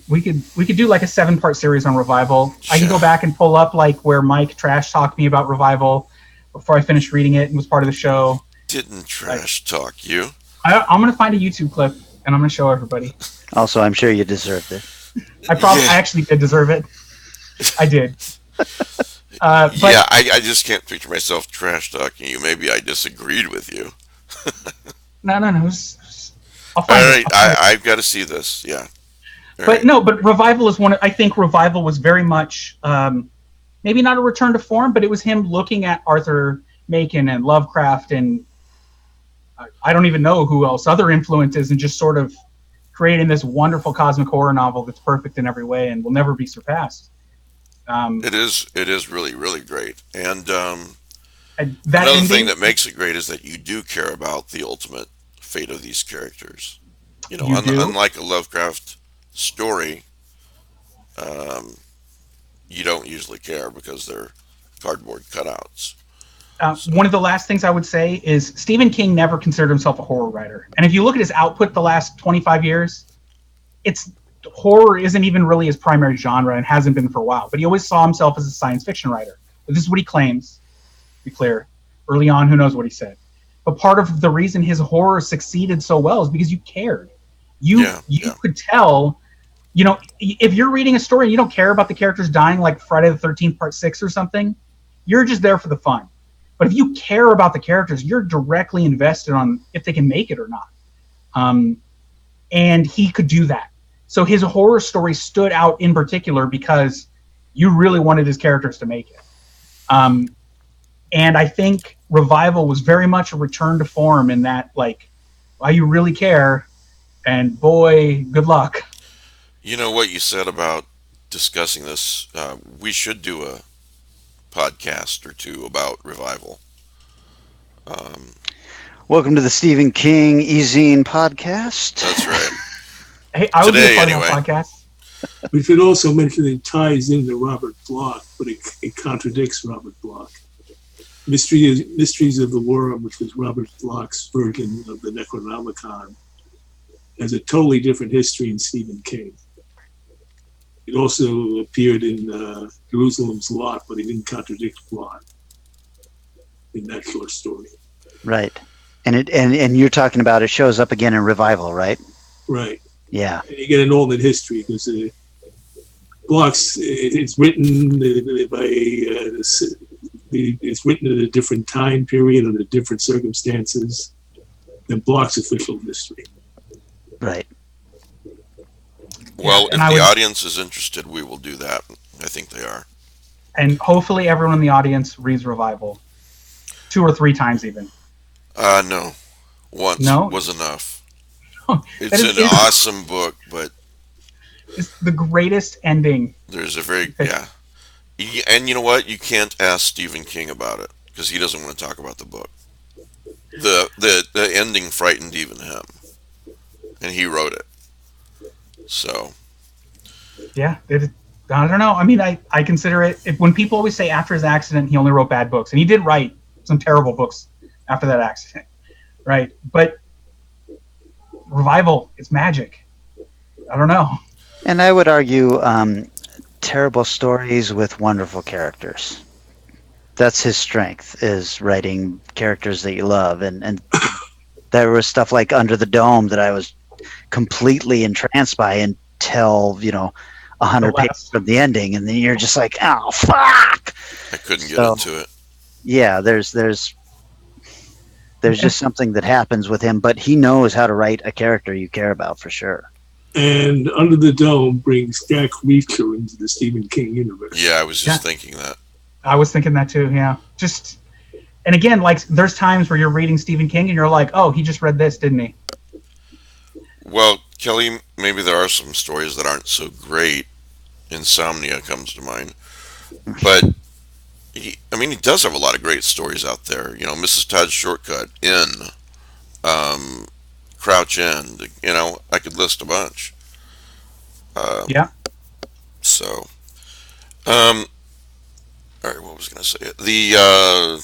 we could do like a 7-part series on Revival. I can go back and pull up like where Mike trash talked me about Revival before I finished reading it and was part of the show. Didn't trash talk you. I'm going to find a YouTube clip and I'm going to show everybody. Also, I'm sure you deserved it. I actually did deserve it. I did. But Yeah, I just can't picture myself trash talking you. Maybe I disagreed with you. no. I'll All find it. right, I'll find it. I've got to see this. Yeah. All But right. no, but Revival is one. I think Revival was very much maybe not a return to form, but it was him looking at Arthur Machen and Lovecraft and I don't even know who else, other influences, and just sort of creating this wonderful cosmic horror novel that's perfect in every way and will never be surpassed. Um, It is. It is really, really great. And that another thing ending, that makes it great is that you do care about the ultimate fate of these characters. You know, you do. unlike a Lovecraft story, um, you don't usually care because they're cardboard cutouts. So One of the last things I would say is Stephen King never considered himself a horror writer. And if you look at his output the last 25 years, it's horror isn't even really his primary genre and hasn't been for a while. But he always saw himself as a science fiction writer. But this is what he claims, to be clear. Early on, who knows what he said. But part of the reason his horror succeeded so well is because you cared. yeah, You yeah, could tell, if you're reading a story and you don't care about the characters dying like Friday the 13th part 6 or something, you're just there for the fun. But if you care about the characters, you're directly invested on if they can make it or not. Um, and he could do that. So his horror story stood out in particular because you really wanted his characters to make it. Um, and I think Revival was very much a return to form in that, like, well, you really care, and boy, good luck. you know what you said about discussing this. We should do a podcast or two about Revival. Um, Welcome to the Stephen King Ezine podcast. that's right. Hey, I would be a Today, part of that anyway. podcast. We should also mention it ties into Robert Bloch, but it contradicts Robert Bloch. Mysteries of the Worm, which was Robert Bloch's version of the Necronomicon, has a totally different history in Stephen King. It also appeared in Jerusalem's Lot, but it didn't contradict Bloch in that short story. Right. And you're talking about it shows up again in Revival, right? Right. Yeah. And you get an alternate history because Bloch's it's written by it's written at a different time period under different circumstances than Bloch's official history. Right. Well, and if I the would- audience is interested, we will do that. I think they are. And hopefully everyone in the audience reads Revival 2 or 3 times even. No. Once No? was enough. That It's is- an awesome book, but It's the greatest ending. there's a very, yeah. And you know what? You can't ask Stephen King about it because he doesn't want to talk about the book. The ending frightened even him, and he wrote it. So Yeah, I don't know. I mean, I consider it, when people always say after his accident he only wrote bad books, and he did write some terrible books after that accident, right? But Revival, it's magic. I don't know. And I would argue terrible stories with wonderful characters. That's his strength, is writing characters that you love. And there was stuff like Under the Dome that I was completely entranced by until, 100 The last- pages from the ending. And then you're just like, oh, fuck! I couldn't get So- into it. Yeah, there's just something that happens with him, but he knows how to write a character you care about for sure. And Under the Dome brings Jack Reacher into the Stephen King universe. Yeah, I was just Yeah. thinking that. I was thinking that too, yeah. And again, like, there's times where you're reading Stephen King and you're like, oh, he just read this, didn't he? Well, Kelly, maybe there are some stories that aren't so great. Insomnia comes to mind, but he does have a lot of great stories out there. You know, Mrs. Todd's Shortcut, um, Crouch End. I could list a bunch. Yeah. So, all right, what was I going to say?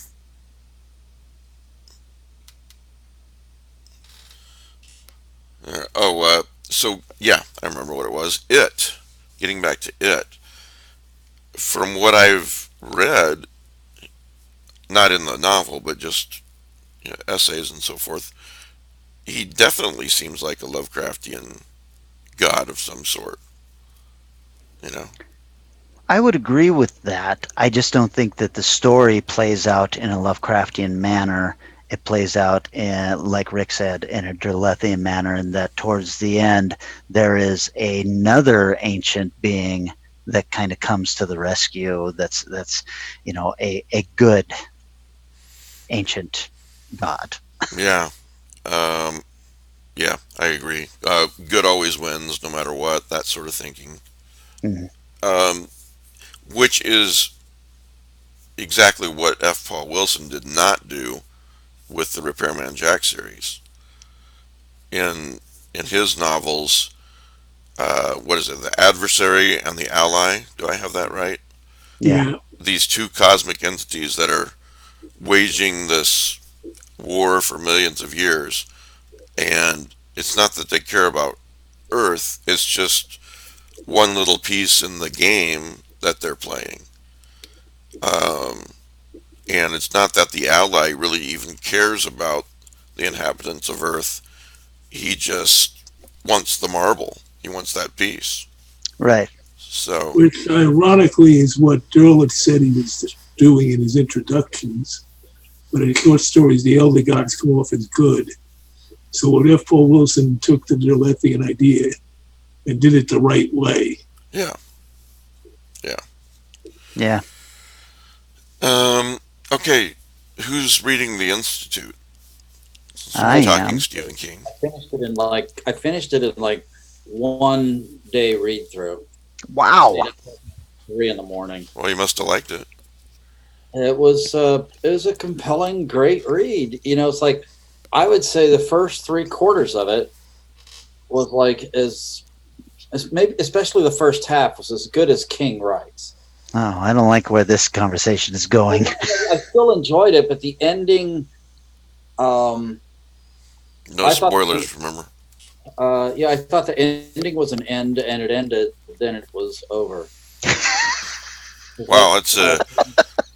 So yeah, I remember what it was. It. Getting back to it. From what I've read, not in the novel, but just essays and so forth, he definitely seems like a Lovecraftian god of some sort. You know. I would agree with that. I just don't think that the story plays out in a Lovecraftian manner. It plays out in, like Rick said, in a Derlethian manner, and that towards the end there is another ancient being that kind of comes to the rescue. That's a good ancient god. Yeah. Um, yeah, I agree. Good always wins, no matter what. That sort of thinking. Mhm. Um, which is exactly what F. Paul Wilson did not do with the Repairman Jack series. In his novels, what is it? The adversary and the ally. Do I have that right? Yeah, Yeah. These two cosmic entities that are waging this war for millions of years, and it's not that they care about Earth. It's just one little piece in the game that they're playing. Um, and it's not that the ally really even cares about the inhabitants of Earth. He just wants the marble. He wants that piece. right. So, Which ironically is what Derleth said he was doing in his introductions. But in short stories, the elder gods come off as good. So what F. Paul Wilson took the Derlethian idea and did it the right way. yeah, yeah. Yeah. Okay, who's reading The Institute? Since I we're talking am. Stephen King. I finished it in like 1 day read through. Wow. Stayed up till 3 in the morning. Well, you must have liked it. It was a compelling, great read. It's like I would say the first 3 quarters of it was like as maybe especially the first half was as good as King writes. Oh, I don't like where this conversation is going. I still enjoyed it, but the ending, um, No I thought, spoilers, remember? yeah, I thought the ending was an end, and it ended. Then it was over. Wow,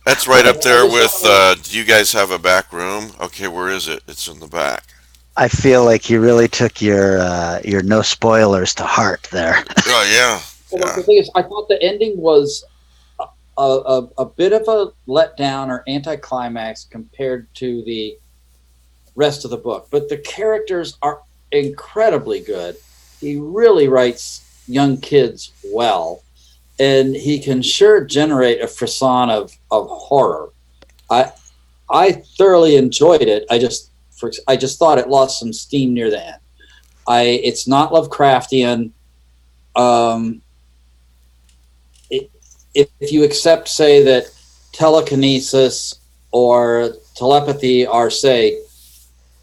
that's right up there with. Do you guys have a back room? Okay, where is it? It's in the back. I feel like you really took your no spoilers to heart there. Oh yeah, Well, yeah. the thing is, I thought the ending was a bit of a letdown or anticlimax compared to the rest of the book, but the characters are incredibly good. He really writes young kids well, and he can sure generate a frisson of horror. I thoroughly enjoyed it. I just thought it lost some steam near the end. It's not Lovecraftian. Um, if you accept, say, that telekinesis or telepathy are, say,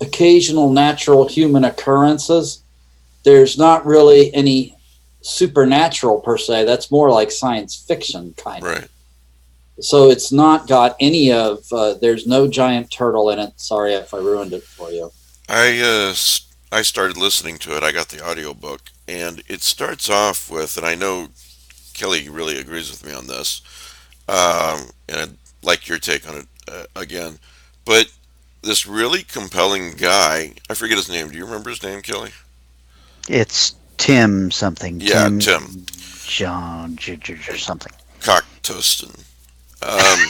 occasional natural human occurrences, there's not really any supernatural per se. That's more like science fiction kind of. Right. So it's not got any of. There's no giant turtle in it. Sorry if I ruined it for you. I started listening to it. I got the audiobook, and it starts off with, and I know Kelly really agrees with me on this, and I'd like your take on it again. But this really compelling guy, I forget his name. Do you remember his name, Kelly? It's Tim something. Yeah, Tim Tim John or something. Cocktoston, um,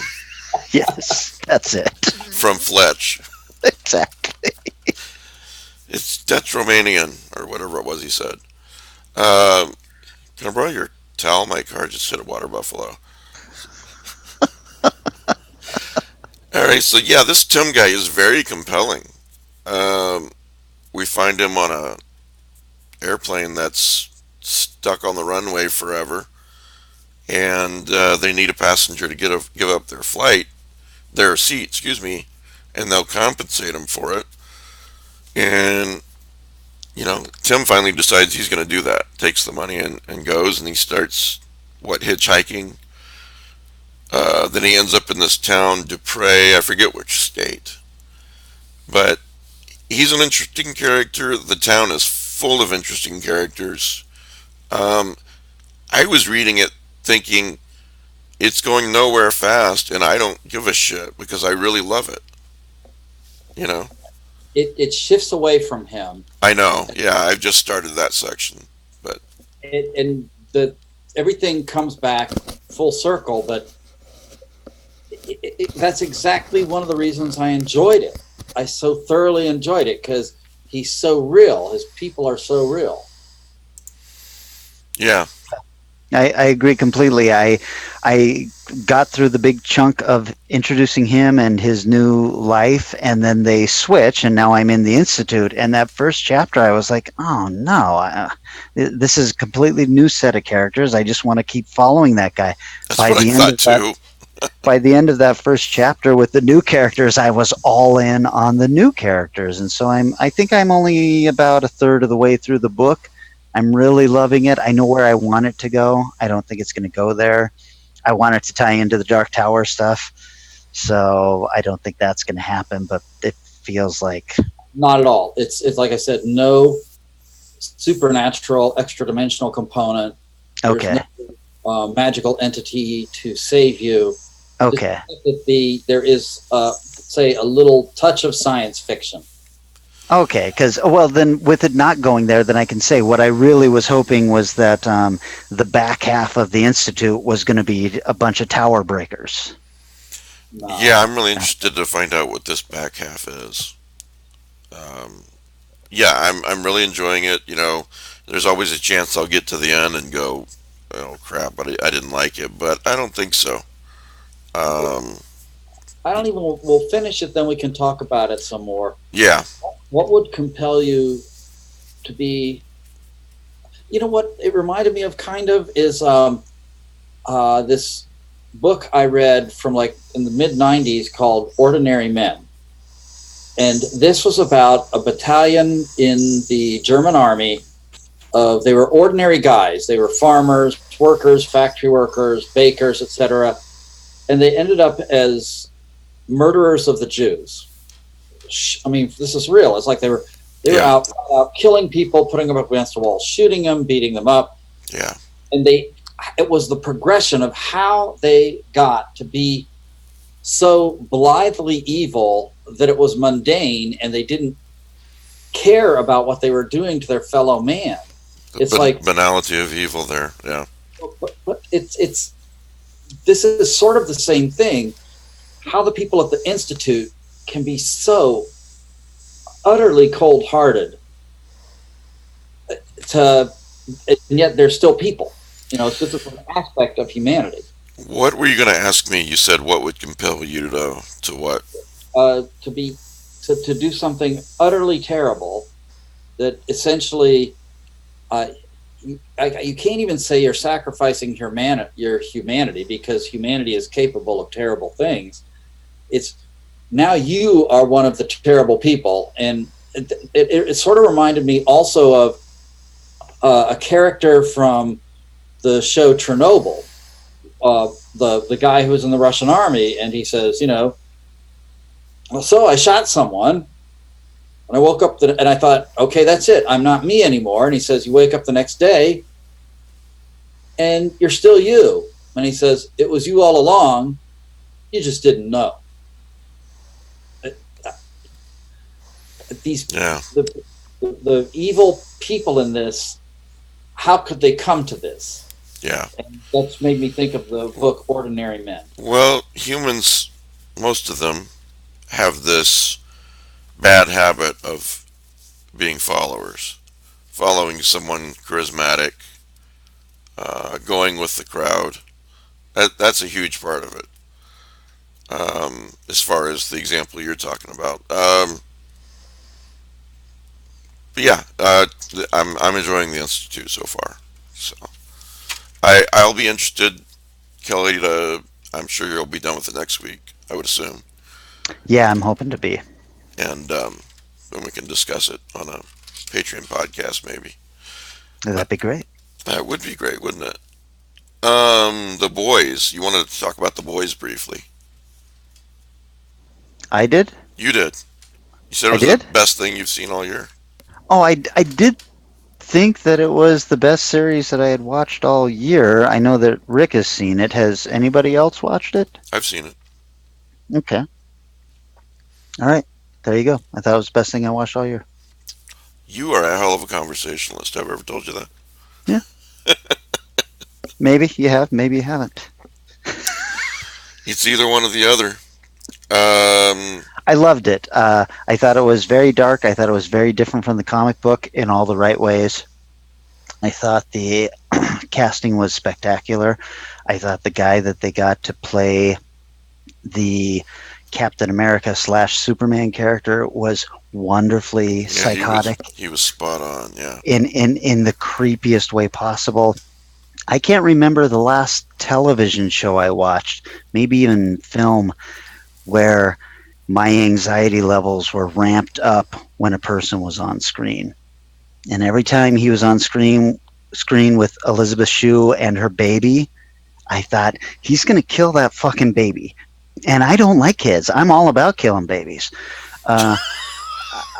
Yes, that's it. from Fletch. Exactly. That's Romanian, or whatever it was he said. Um, can I borrow your towel? My car just hit a water buffalo. All right, so yeah, this Tim guy is very compelling. Um, we find him on a airplane that's stuck on the runway forever, and they need a passenger to give up their seat, excuse me, and they'll compensate him for it. And Tim finally decides he's going to do that. Takes the money and goes, and he starts hitchhiking. Then he ends up in this town, Dupre. I forget which state, but he's an interesting character. The town is full of interesting characters. Um, I was reading it thinking it's going nowhere fast, and I don't give a shit because I really love it. You know, It shifts away from him, I know. Yeah, I've just started that section, but and the everything comes back full circle, but that's exactly one of the reasons I enjoyed it. I so thoroughly enjoyed it because he's so real. His people are so real. Yeah. I agree completely. I got through the big chunk of introducing him and his new life, and then they switch, and now I'm in the Institute. And that first chapter, I was like, oh no, this is a completely new set of characters. I just want to keep following that guy. That's By what I the end thought of that, too. by the end of that first chapter with the new characters, I was all in on the new characters, and so I think I'm only about a third of the way through the book. I'm really loving it. I know where I want it to go. I don't think it's going to go there. I want it to tie into the Dark Tower stuff, so I don't think that's going to happen. But it feels like Not at all. It's like I said, no supernatural, extra dimensional component. okay, There's no magical entity to save you. okay. There is, say, a little touch of science fiction. Okay, because well, then with it not going there, then I can say what I really was hoping was that the back half of the Institute was going to be a bunch of tower breakers. No. Yeah, I'm really interested to find out what this back half is. Um, yeah, I'm really enjoying it. You know, there's always a chance I'll get to the end and go, oh crap, but I didn't like it. But I don't think so. Um, I don't even. We'll finish it, then we can talk about it some more. yeah, What would compel you to be? You know what it reminded me of, kind of, is this book I read from like in the mid '90s called Ordinary Men. And this was about a battalion in the German army. They were ordinary guys. They were farmers, workers, factory workers, bakers, etc. And they ended up as murderers of the Jews. I mean, this is real. It's like they were Yeah. out killing people, putting them up against the wall, shooting them, beating them up. yeah, And it was the progression of how they got to be so blithely evil that it was mundane, and they didn't care about what they were doing to their fellow man. It's like banality of evil there. Yeah, but it's this is sort of the same thing. How the people at the Institute can be so utterly cold-hearted, and yet they're still people. You know, it's just an aspect of humanity. what were you going to ask me? You said what would compel you to what? To do something utterly terrible that essentially you can't even say you're sacrificing your humanity, because humanity is capable of terrible things. It's now you are one of the terrible people, and it sort of reminded me also of a character from the show Chernobyl, the guy who was in the Russian army, and he says, you know, well, so I shot someone, and I woke up and I thought, okay, that's it. I'm not me anymore. And he says, you wake up the next day, and you're still you. And he says, it was you all along. You just didn't know. These Yeah, the evil people in this. How could they come to this? yeah. And that's made me think of the book Ordinary Men. Well, humans, most of them, have this bad habit of being followers, following someone charismatic, going with the crowd. That's a huge part of it. As far as the example you're talking about. But yeah, I'm enjoying the Institute so far. So I'll be interested, Kelly. I'm sure you'll be done with it next week. I would assume, Yeah, I'm hoping to be. and then we can discuss it on a Patreon podcast, maybe. That'd be great. That would be great, wouldn't it? The boys. You wanted to talk about the boys briefly. I did. You did. You said it I was did? the best thing you've seen all year. Oh, I did think that it was the best series that I had watched all year. I know that Rick has seen it. Has anybody else watched it? I've seen it. Okay. All right. There you go. I thought it was the best thing I watched all year. You are a hell of a conversationalist. Have I ever told you that? Maybe you have, maybe you haven't. It's either one or the other. Um, I loved it. I thought it was very dark. I thought it was very different from the comic book in all the right ways. I thought the casting was spectacular. I thought the guy that they got to play the Captain America slash Superman character was wonderfully yeah, psychotic he was spot on. Yeah. in the creepiest way possible. I can't remember the last television show I watched, maybe even film, where my anxiety levels were ramped up when a person was on screen. And every time he was on screen with Elizabeth Shue and her baby, I thought he's going to kill that fucking baby. And I don't like kids. I'm all about killing babies. Uh,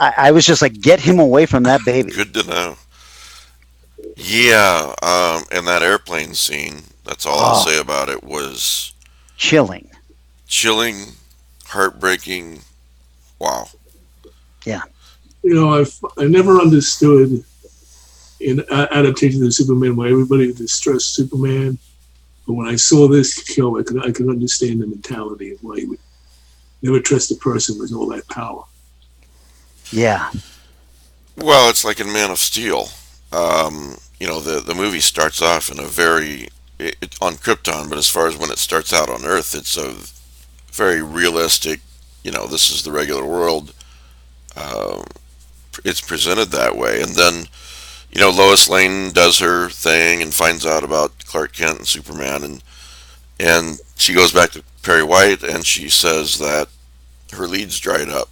I was just like, get him away from that baby. Good to know. Yeah, and that airplane scene, that's all I'll Oh, say about it, was chilling. chilling, heartbreaking. Wow. Yeah. I never understood in adaptation of Superman why everybody distressed Superman. But when I saw this show, I could understand the mentality of why you would never trust a person with all that power. Yeah. Well, it's like in Man of Steel. The movie starts off in a on Krypton, but as far as when it starts out on Earth, it's a very realistic. This is the regular world. Um, it's presented that way, and then Lois Lane does her thing and finds out about Clark Kent and Superman, and she goes back to Perry White and she says that her lead's dried up,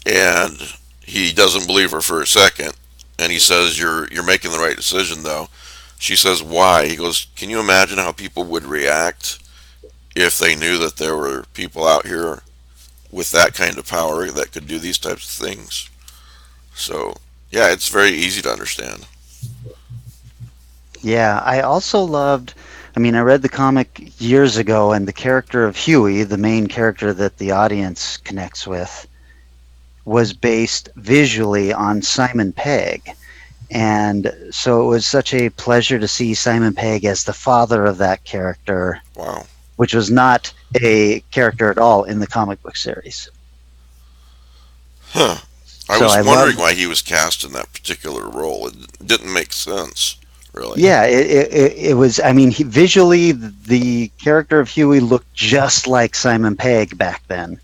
and he doesn't believe her for a second, and he says you're making the right decision though. She says why? He goes, can you imagine how people would react if they knew that there were people out here with that kind of power that could do these types of things? So yeah, it's very easy to understand. Yeah. I also loved, I mean, I read the comic years ago, and the character of Huey, the main character that the audience connects with, was based visually on Simon Pegg. And so it was such a pleasure to see Simon Pegg as the father of that character, Wow. which was not a character at all in the comic book series. Huh. I So was I wondering loved, why he was cast in that particular role. It didn't make sense, really. yeah, it was, I mean, visually, the character of Huey looked just like Simon Pegg back then,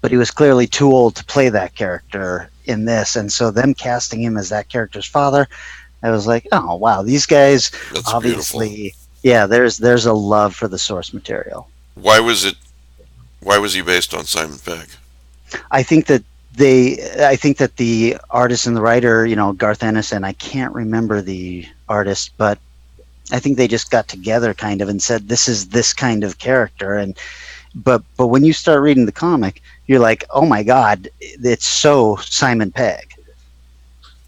but he was clearly too old to play that character in this. And so them casting him as that character's father, I was like, oh, wow, these guys That's beautiful. obviously, yeah, there's a love for the source material. Why was it? Why was he based on Simon Pegg? I think that I think that the artist and the writer, Garth Ennis, and I can't remember the artist, but I think they just got together kind of and said, this is this kind of character. And but when you start reading the comic, you're like, oh my God, it's so Simon Pegg.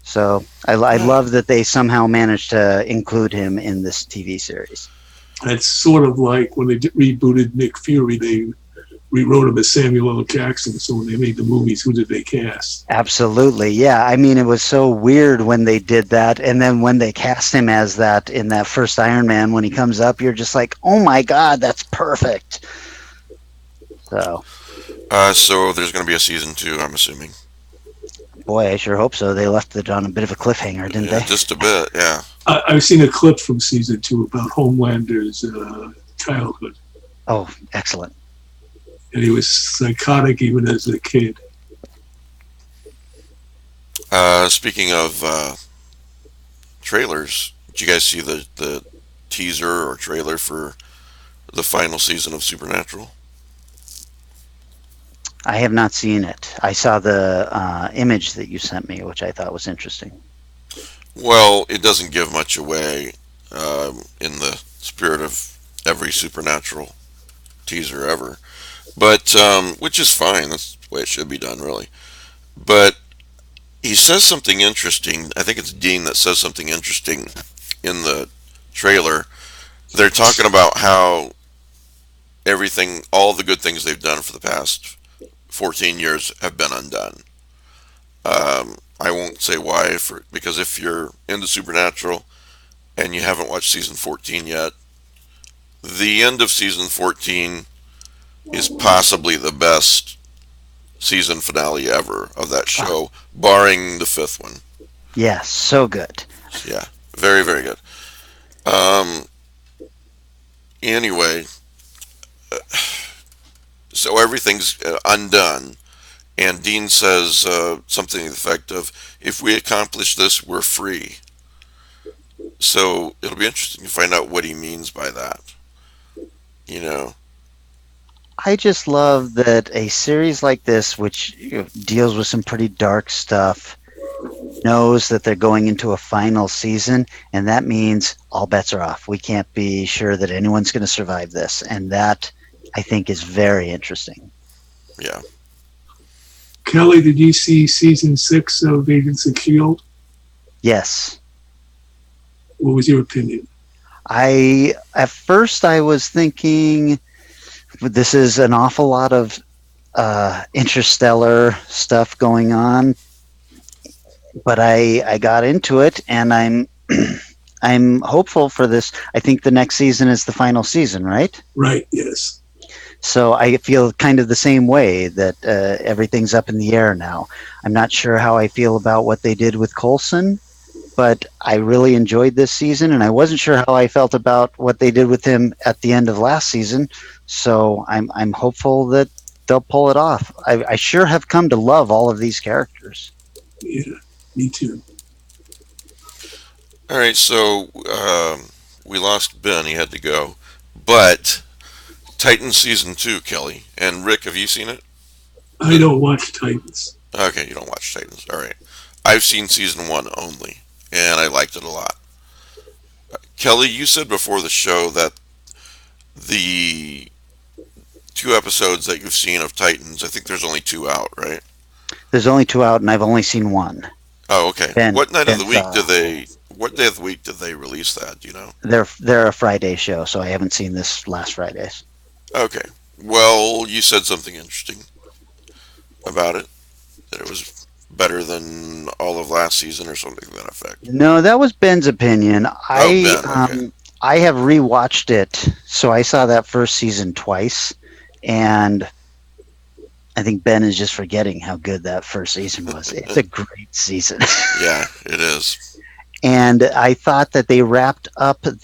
So I Hmm. love that they somehow managed to include him in this TV series. It's sort of like when they rebooted Nick Fury, they rewrote him as Samuel L. Jackson. So when they made the movies, who did they cast? Absolutely. Yeah. I mean, it was so weird when they did that. And then when they cast him as that in that first Iron Man, when he comes up, you're just like, oh my God, that's perfect. So, So there's going to be a season two, I'm assuming. boy, I sure hope so. They left it on a bit of a cliffhanger, didn't Yeah, they? just a bit. Yeah. I've seen a clip from season 2 about Homelander's childhood, Oh, excellent. and he was psychotic even as a kid. Speaking of trailers, did you guys see the teaser or trailer for the final season of Supernatural? I have not seen it. I saw the image that you sent me, which I thought was interesting. Well, it doesn't give much away in the spirit of every Supernatural teaser ever, but which is fine. That's the way it should be done, really. But he says something interesting. I think it's Dean that says something interesting in the trailer. They're talking about how everything, all the good things they've done for the past 14 years have been undone. I won't say why, because if you're into Supernatural and you haven't watched season 14 yet, the end of season 14 is possibly the best season finale ever of that show, barring the fifth one. Yes, so good. Yeah, very, very good. Um, anyway, so everything's undone, and Dean says something to the effect of, "If we accomplish this, we're free." So it'll be interesting to find out what he means by that. You know, I just love that a series like this, which deals with some pretty dark stuff, knows that they're going into a final season, and that means all bets are off. We can't be sure that anyone's going to survive this, and that I think is very interesting. yeah. Kelly, did you see season 6 of Agents of Shield? Yes. What was your opinion? At first I was thinking this is an awful lot of interstellar stuff going on, but I got into it, and I'm hopeful for this. I think the next season is the final season, right? Right, yes. So I feel kind of the same way, that everything's up in the air now. I'm not sure how I feel about what they did with Coulson, but I really enjoyed this season, and I wasn't sure how I felt about what they did with him at the end of last season. So I'm hopeful that they'll pull it off. I sure have come to love all of these characters. Yeah, me too. All right, so we lost Ben; he had to go. But Titan season 2, Kelly and Rick, have you seen it? I don't watch Titans. Okay, you don't watch Titans. All right, I've seen season 1 only, and I liked it a lot. Kelly, you said before the show that the 2 episodes that you've seen of Titans, I think there's only 2 out, right? There's only 2 out, and I've only seen one. Oh, okay. Ben, What night of the Ben week saw did they? What day of the week did they release that? Do you know? they're a Friday show, so I haven't seen this last Friday's. Okay. Well, you said something interesting about it. That it was better than all of last season or something to that effect. No, that was Ben's opinion. Oh, Ben. Okay. I have rewatched it, so I saw that first season twice, and I think Ben is just forgetting how good that first season was. It's a great season. Yeah, it is. And I thought that they wrapped up at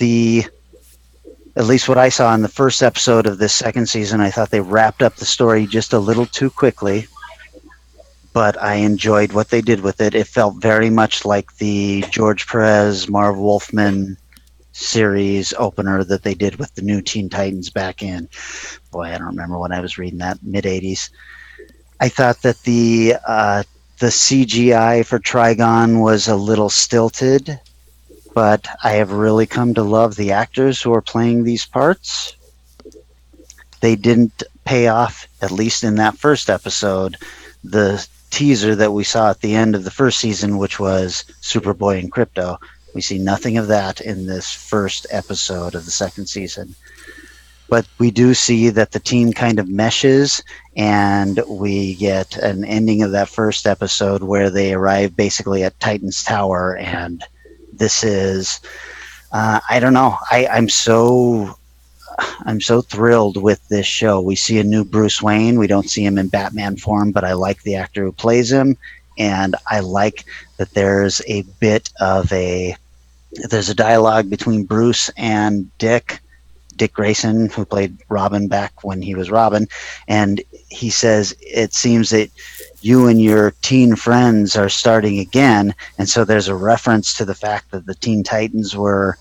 least what I saw in the first episode of this second season, I thought they wrapped up the story just a little too quickly. But I enjoyed what they did with it. It felt very much like the George Perez, Marv Wolfman series opener that they did with the new Teen Titans back in, boy, I don't remember when I was reading that, mid-'80s. I thought that the CGI for Trigon was a little stilted, but I have really come to love the actors who are playing these parts. They didn't pay off, at least in that first episode, the teaser that we saw at the end of the first season, which was Superboy and Crypto. We see nothing of that in this first episode of the second season. But we do see that the team kind of meshes, and we get an ending of that first episode where they arrive basically at Titan's Tower, and this is, I don't know, I'm so thrilled with this show. We see a new Bruce Wayne. We don't see him in Batman form, but I like the actor who plays him, and I like that there's a dialogue between Bruce and Dick Grayson, who played Robin back when he was Robin, and he says, it seems that you and your teen friends are starting again. And so there's a reference to the fact that the Teen Titans were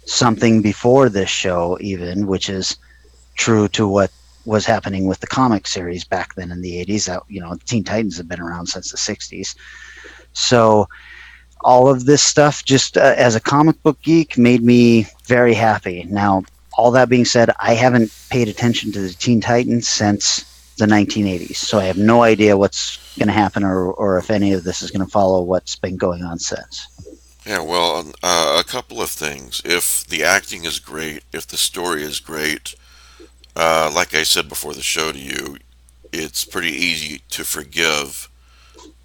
something before this show even, which is true to what was happening with the comic series back then in the 80s. That, Teen Titans have been around since the 60s. So all of this stuff, just as a comic book geek, made me very happy. Now, all that being said, I haven't paid attention to the Teen Titans since the 1980s, so I have no idea what's going to happen or if any of this is going to follow what's been going on since. Yeah, well, a couple of things. If the acting is great, if the story is great, like I said before the show to you, it's pretty easy to forgive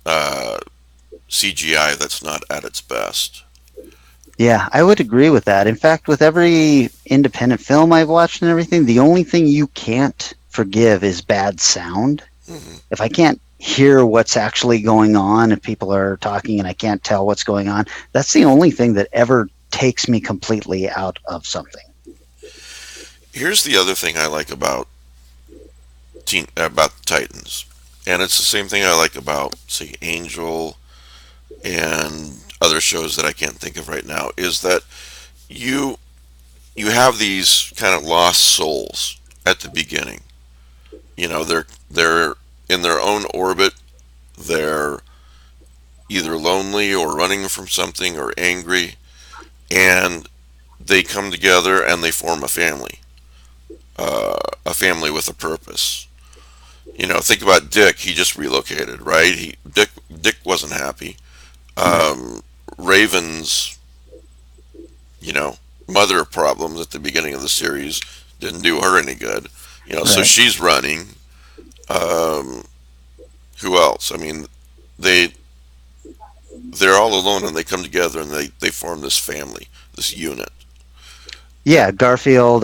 CGI that's not at its best. Yeah, I would agree with that. In fact, with every independent film I've watched and everything, the only thing you can't forgive is bad sound. Hmm. If I can't hear what's actually going on, if people are talking and I can't tell what's going on, that's the only thing that ever takes me completely out of something. Here's the other thing I like about Titans, and it's the same thing I like about, say, Angel and other shows that I can't think of right now, is that you you have these kind of lost souls at the beginning. They're in their own orbit. They're either lonely or running from something or angry, and they come together and they form a family with a purpose. Think about Dick. He just relocated, right? Dick wasn't happy. Right. Um, Raven's, you know, mother problems at the beginning of the series didn't do her any good. So Right. she's running. Um, who else? I mean, they they're all alone and they come together and they form this family, this unit. Yeah, Garfield,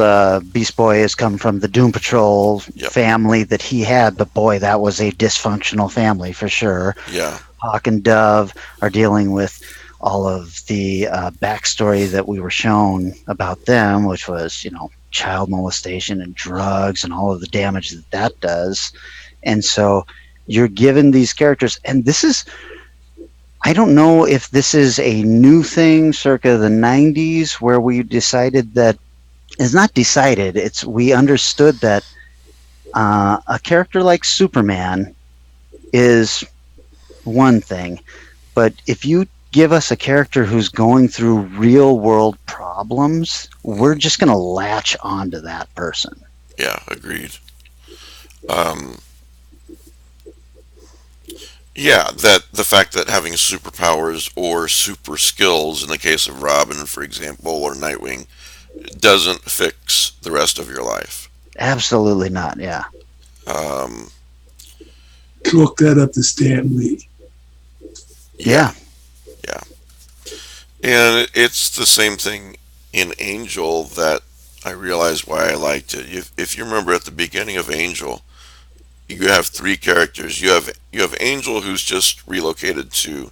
Beast Boy has come from the Doom Patrol Yep. family that he had, but boy, that was a dysfunctional family for sure. Yeah. Hawk and Dove are dealing with all of the backstory that we were shown about them, which was, child molestation and drugs and all of the damage that that does. And so you're given these characters, and I don't know if this is a new thing circa the 90s where we decided that it's not decided, it's we understood that a character like Superman is one thing, but if you give us a character who's going through real world problems, we're just going to latch onto that person. Yeah. Agreed. Um, yeah. That the fact that having superpowers or super skills, in the case of Robin, for example, or Nightwing, doesn't fix the rest of your life. Absolutely not. Yeah. Um, Chalk that up to Stan Lee. yeah. Yeah. Yeah. And it's the same thing in Angel that I realized why I liked it. If you remember at the beginning of Angel, you have three characters. You have Angel, who's just relocated to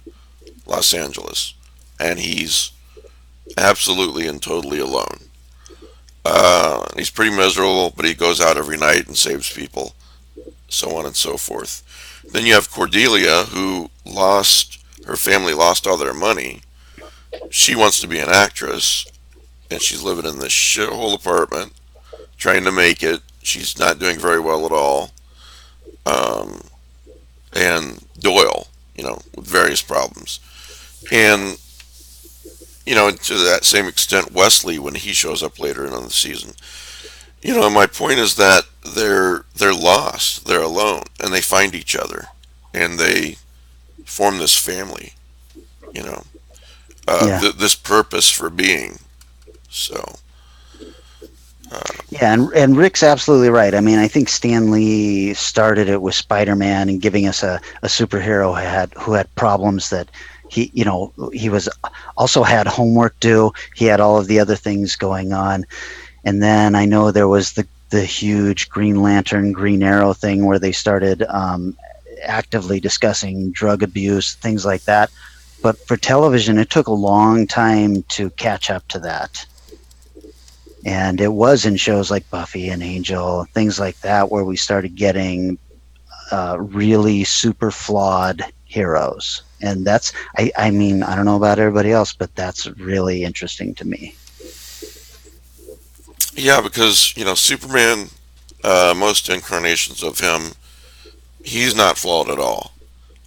Los Angeles, and he's absolutely and totally alone. He's pretty miserable, but he goes out every night and saves people, so on and so forth. Then you have Cordelia, who lost her family, lost all their money. She wants to be an actress, and she's living in this shithole apartment, trying to make it. She's not doing very well at all. Um, and Doyle, with various problems. And, to that same extent, Wesley, when he shows up later in the season. My point is that they're lost, they're alone, and they find each other, and they form this family. You know, Yeah. this purpose for being. So, Yeah, and Rick's absolutely right. I mean, I think Stan Lee started it with Spider-Man and giving us a superhero who had problems that he was also had homework due. He had all of the other things going on. And then I know there was the huge Green Lantern, Green Arrow thing where they started actively discussing drug abuse, things like that. But for television, it took a long time to catch up to that. And it was in shows like Buffy and Angel, things like that, where we started getting really super flawed heroes. And that's, I mean, I don't know about everybody else, but that's really interesting to me. yeah, because, Superman, most incarnations of him, he's not flawed at all.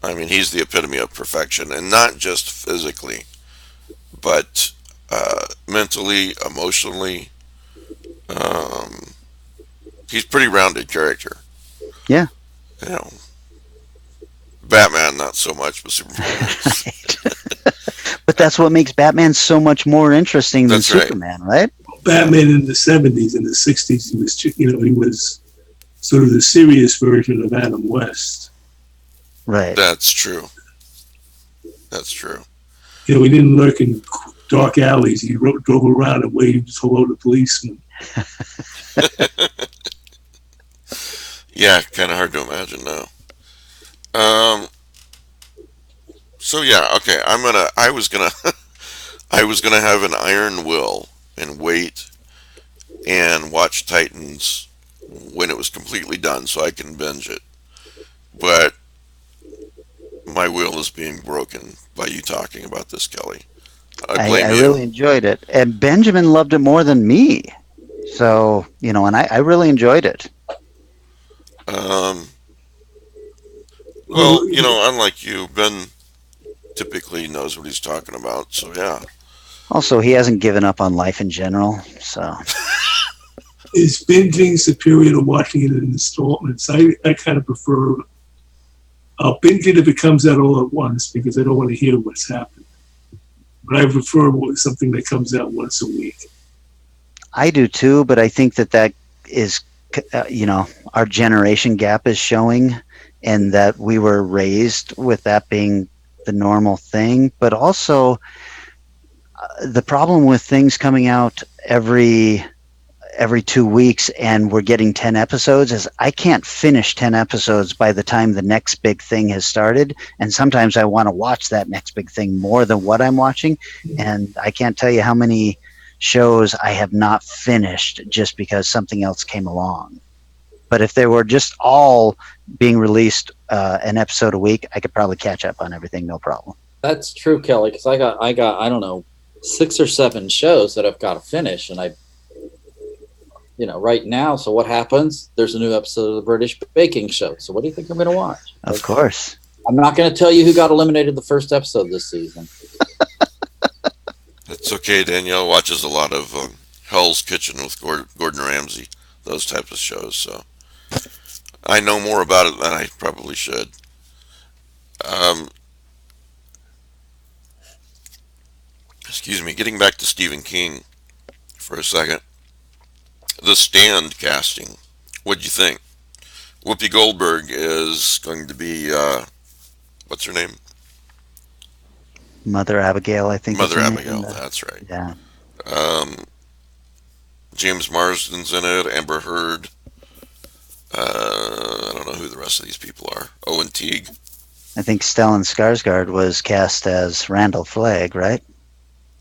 I mean, he's the epitome of perfection, and not just physically, but mentally, emotionally. Um, he's a pretty rounded character. Yeah. You know, Batman not so much, but Superman is. Right. But that's what makes Batman so much more interesting than That's right. Superman, right? Batman in the 70s and the 60s, he was sort of the serious version of Adam West. Right. That's true. That's true. He didn't lurk in dark alleys. He drove around and waved hello to policemen. Yeah, kind of hard to imagine now. Um, so yeah, okay. I was gonna. I was gonna have an iron will and wait and watch Titans when it was completely done so I can binge it. But my will is being broken by you talking about this, Kelly. I I blame you. really enjoyed it, and Benjamin loved it more than me. So and I really enjoyed it. Um, Well, well, unlike you, Ben typically knows what he's talking about. So yeah. Also, he hasn't given up on life in general. So is binging superior to watching it in installments? I kind of prefer. I'll binge it if it comes out all at once because I don't want to hear what's happened. But I prefer something that comes out once a week. I do too, but I think that is, our generation gap is showing, and that we were raised with that being the normal thing. But also, the problem with things coming out every 2 weeks and we're getting 10 episodes is I can't finish 10 episodes by the time the next big thing has started. And sometimes I want to watch that next big thing more than what I'm watching. And I can't tell you how many shows I have not finished just because something else came along. But if they were just all being released an episode a week, I could probably catch up on everything, no problem. That's true, Kelly, because I got I don't know 6 or 7 shows that I've got to finish, and right now. So what happens? There's a new episode of the British Baking Show. So what do you think I'm going to watch? Of course. I'm not going to tell you who got eliminated the first episode this season. It's okay. Danielle watches a lot of Hell's Kitchen with Gordon Ramsay, those types of shows. So I know more about it than I probably should. Um, excuse me. Getting back to Stephen King for a second. The Stand casting. What'd you think? Whoopi Goldberg is going to be what's her name? Mother Abigail, I think is Mother her Abigail. name. That's right. Yeah. Um, James Marsden's in it. Amber Heard. I don't know who the rest of these people are. Owen Teague. I think Stellan Skarsgård was cast as Randall Flagg, right?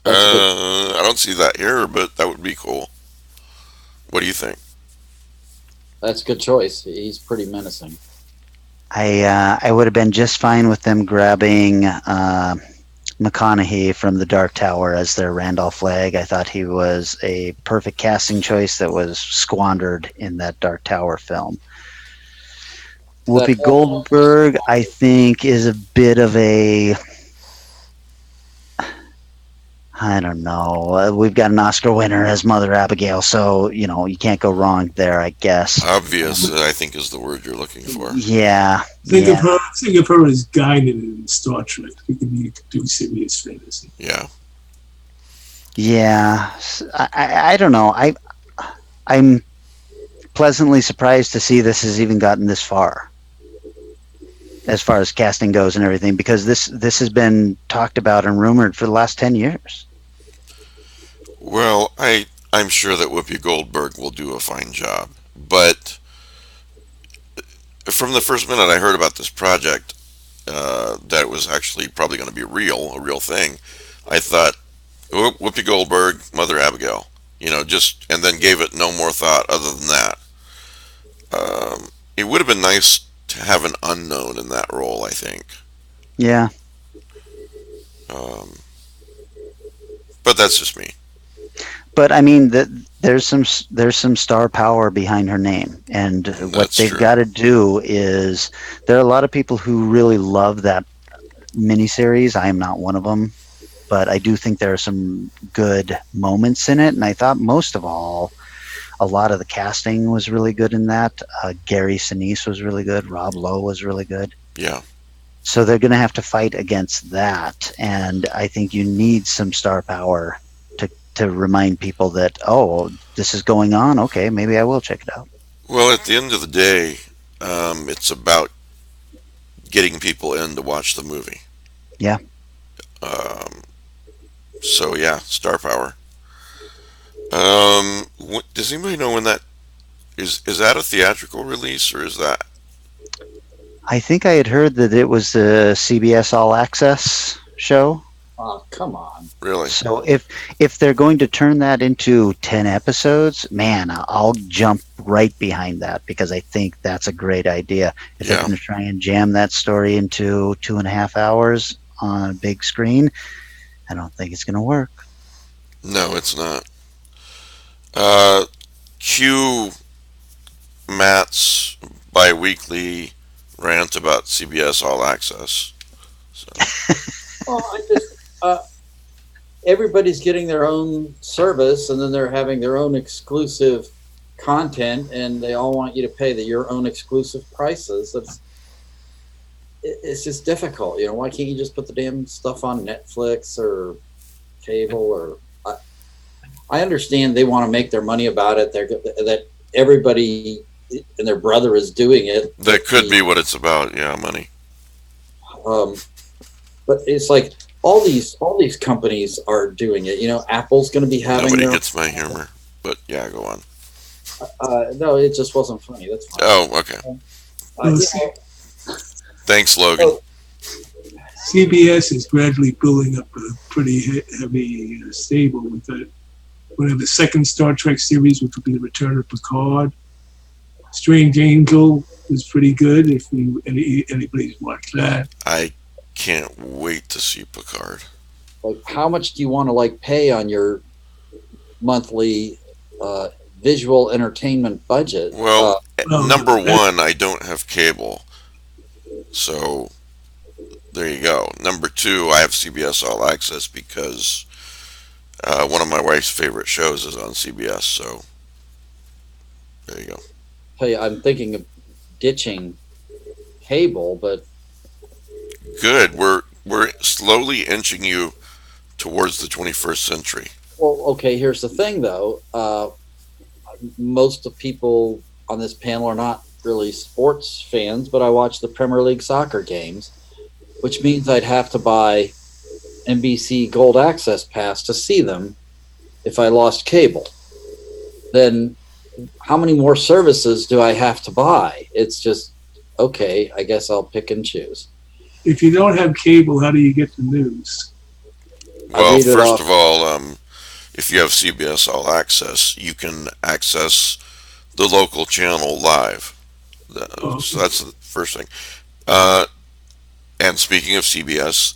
I don't see that here, but that would be cool. What do you think? That's a good choice. He's pretty menacing. I would have been just fine with them grabbing McConaughey from The Dark Tower as their Randall Flagg. I thought he was a perfect casting choice that was squandered in that Dark Tower film. Whoopi Goldberg, I think, is a bit of a, I don't know. We've got an Oscar winner as Mother Abigail, so you can't go wrong there, I guess. Obvious, I think, is the word you're looking for. Yeah. Think of her as Guinan in Star Trek. He can do serious fantasy. Yeah. Yeah. I don't know. I'm pleasantly surprised to see this has even gotten this far as casting goes and everything, because this has been talked about and rumored for the last 10 years. Well, I'm sure that Whoopi Goldberg will do a fine job, but from the first minute I heard about this project, that it was actually probably going to be a real thing, I thought, Whoopi Goldberg, Mother Abigail, and then gave it no more thought other than that. It would have been nice to have an unknown in that role, I think. Yeah. But that's just me. But I mean, there's some star power behind her name, and what they've got to do is, there are a lot of people who really love that miniseries. I am not one of them, but I do think there are some good moments in it, and I thought most of all, a lot of the casting was really good in that. Gary Sinise was really good. Rob Lowe was really good. Yeah. So they're going to have to fight against that, and I think you need some star power to remind people that, oh, this is going on. Okay, maybe I will check it out. Well, at the end of the day, it's about getting people in to watch the movie. Yeah. So yeah, star power. Does anybody know when that Is that a theatrical release or is that I think I had heard that it was the CBS All Access show. Oh, come on. really? So if they're going to turn that into 10 episodes, man, I'll jump right behind that because I think that's a great idea. If they're Yeah. going to try and jam that story into 2.5 hours on a big screen, I don't think it's going to work. No, it's not. Uh, Cue Matt's bi-weekly rant about CBS All Access. So Well, I just everybody's getting their own service, and then they're having their own exclusive content, and they all want you to pay your own exclusive prices. It's just difficult. Why can't you just put the damn stuff on Netflix or cable? Or I understand they want to make their money about it. That everybody and their brother is doing it. that could be what it's about. Yeah, money. Um, but it's like all these companies are doing it. Apple's going to be having Nobody their. gets my humor. But yeah, go on. No, it just wasn't funny. That's fine. Oh, okay. You Thanks, Logan. Oh. CBS is gradually building up a pretty heavy stable with that. We have the second Star Trek series, which will be the Return of Picard. Strange Angel is pretty good if anybody's watched that. I can't wait to see Picard. like, how much do you want to pay on your monthly visual entertainment budget? Well, Oh, number one, I don't have cable. So there you go. Number two, I have CBS All Access because one of my wife's favorite shows is on CBS. So there you go. Tell you, I'm thinking of ditching cable, but Good. We're slowly inching you towards the 21st century. well, okay. Here's the thing, though. Most of people on this panel are not really sports fans, but I watch the Premier League soccer games, which means I'd have to buy NBC Gold Access Pass to see them if I lost cable. Then how many more services do I have to buy? It's just, okay, I guess I'll pick and choose. If you don't have cable, how do you get the news? Well, read it first off. of all, if you have CBS All Access, you can access the local channel live. So that's the first thing. Uh, and speaking of CBS,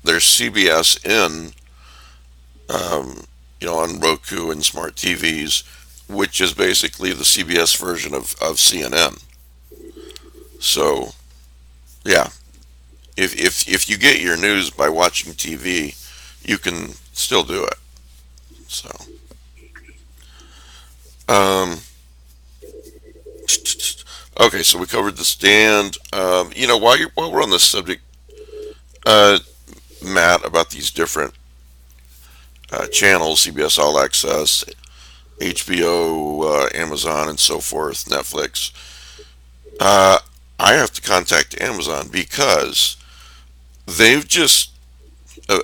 there's CBS in, on Roku and smart TVs, which is basically the CBS version of CNN. So, yeah, if you get your news by watching TV, you can still do it. So, um, okay, so we covered the stand. While we're on this subject, uh, Matt, about these different channels, CBS All Access, HBO, Amazon, and so forth, Netflix. Uh, I have to contact Amazon because they've just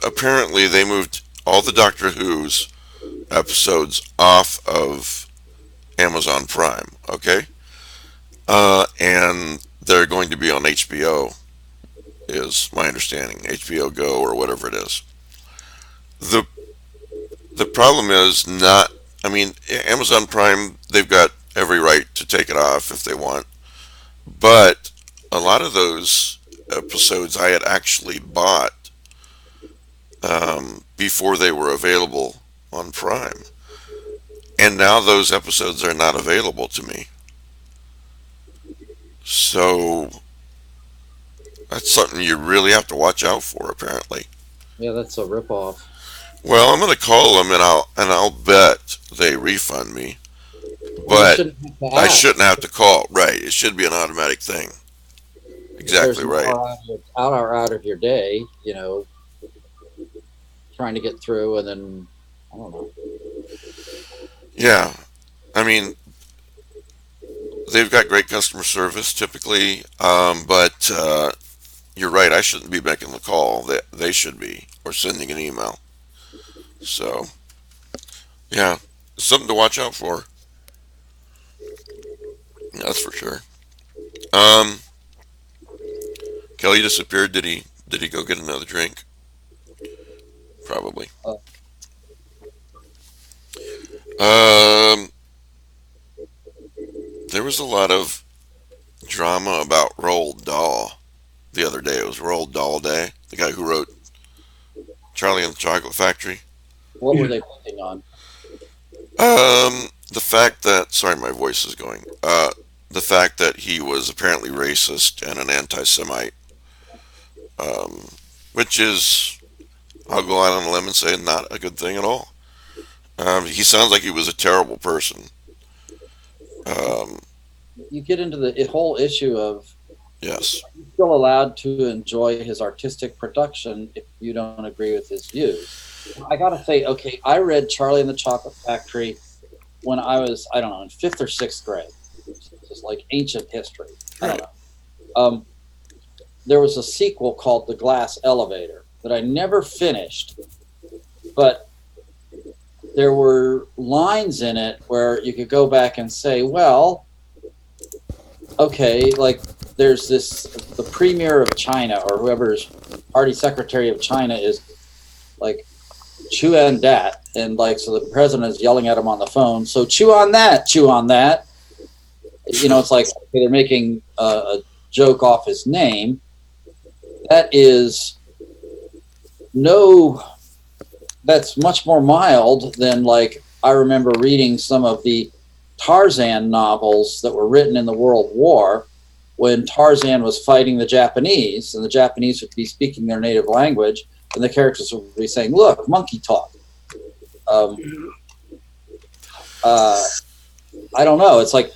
apparently they moved all the Doctor Who's episodes off of Amazon Prime. Okay, and they're going to be on HBO, is my understanding. HBO Go or whatever it is. The the problem is not. I mean, Amazon Prime, they've got every right to take it off if they want. But a lot of those episodes I had actually bought before they were available on Prime. And now those episodes are not available to me. So that's something you really have to watch out for, apparently. Yeah, that's a ripoff. Well, I'm going to call them and I'll bet they refund me. Well, you But shouldn't have to I ask. shouldn't have to call. Right. It should be an automatic thing. There's Exactly an right. hour out of your day, trying to get through, and then I don't know. Yeah. I mean, they've got great customer service typically, but you're right. I shouldn't be making the call. They should be, or sending an email. So, yeah, something to watch out for. That's for sure. Um, Kelly disappeared. Did he go get another drink? Probably. Uh, Um, there was a lot of drama about Roald Dahl the other day. It was Roald Dahl Day. The guy who wrote Charlie and the Chocolate Factory. what were Yeah. they putting on? The fact that sorry, my voice is going. The fact that he was apparently racist and an anti-Semite, um, which is, I'll go out on a limb and say, not a good thing at all. He sounds like he was a terrible person. Um, You get into the whole issue of yes. still allowed to enjoy his artistic production if you don't agree with his views. I gotta say, okay, I read Charlie and the Chocolate Factory when I was, I don't know, in fifth or sixth grade. It's just like ancient history. I don't know. There was a sequel called The Glass Elevator that I never finished, but there were lines in it where you could go back and say, well, okay, like there's this, the premier of China or whoever's party secretary of China is like, chew on that. And like, so the president is yelling at him on the phone. So chew on that, chew on that. You know, it's like okay, they're making a joke off his name. That is no, that's much more mild than like, I remember reading some of the Tarzan novels that were written in the World War when Tarzan was fighting the Japanese and the Japanese would be speaking their native language and the characters would be saying, look, monkey talk. I don't know. It's like,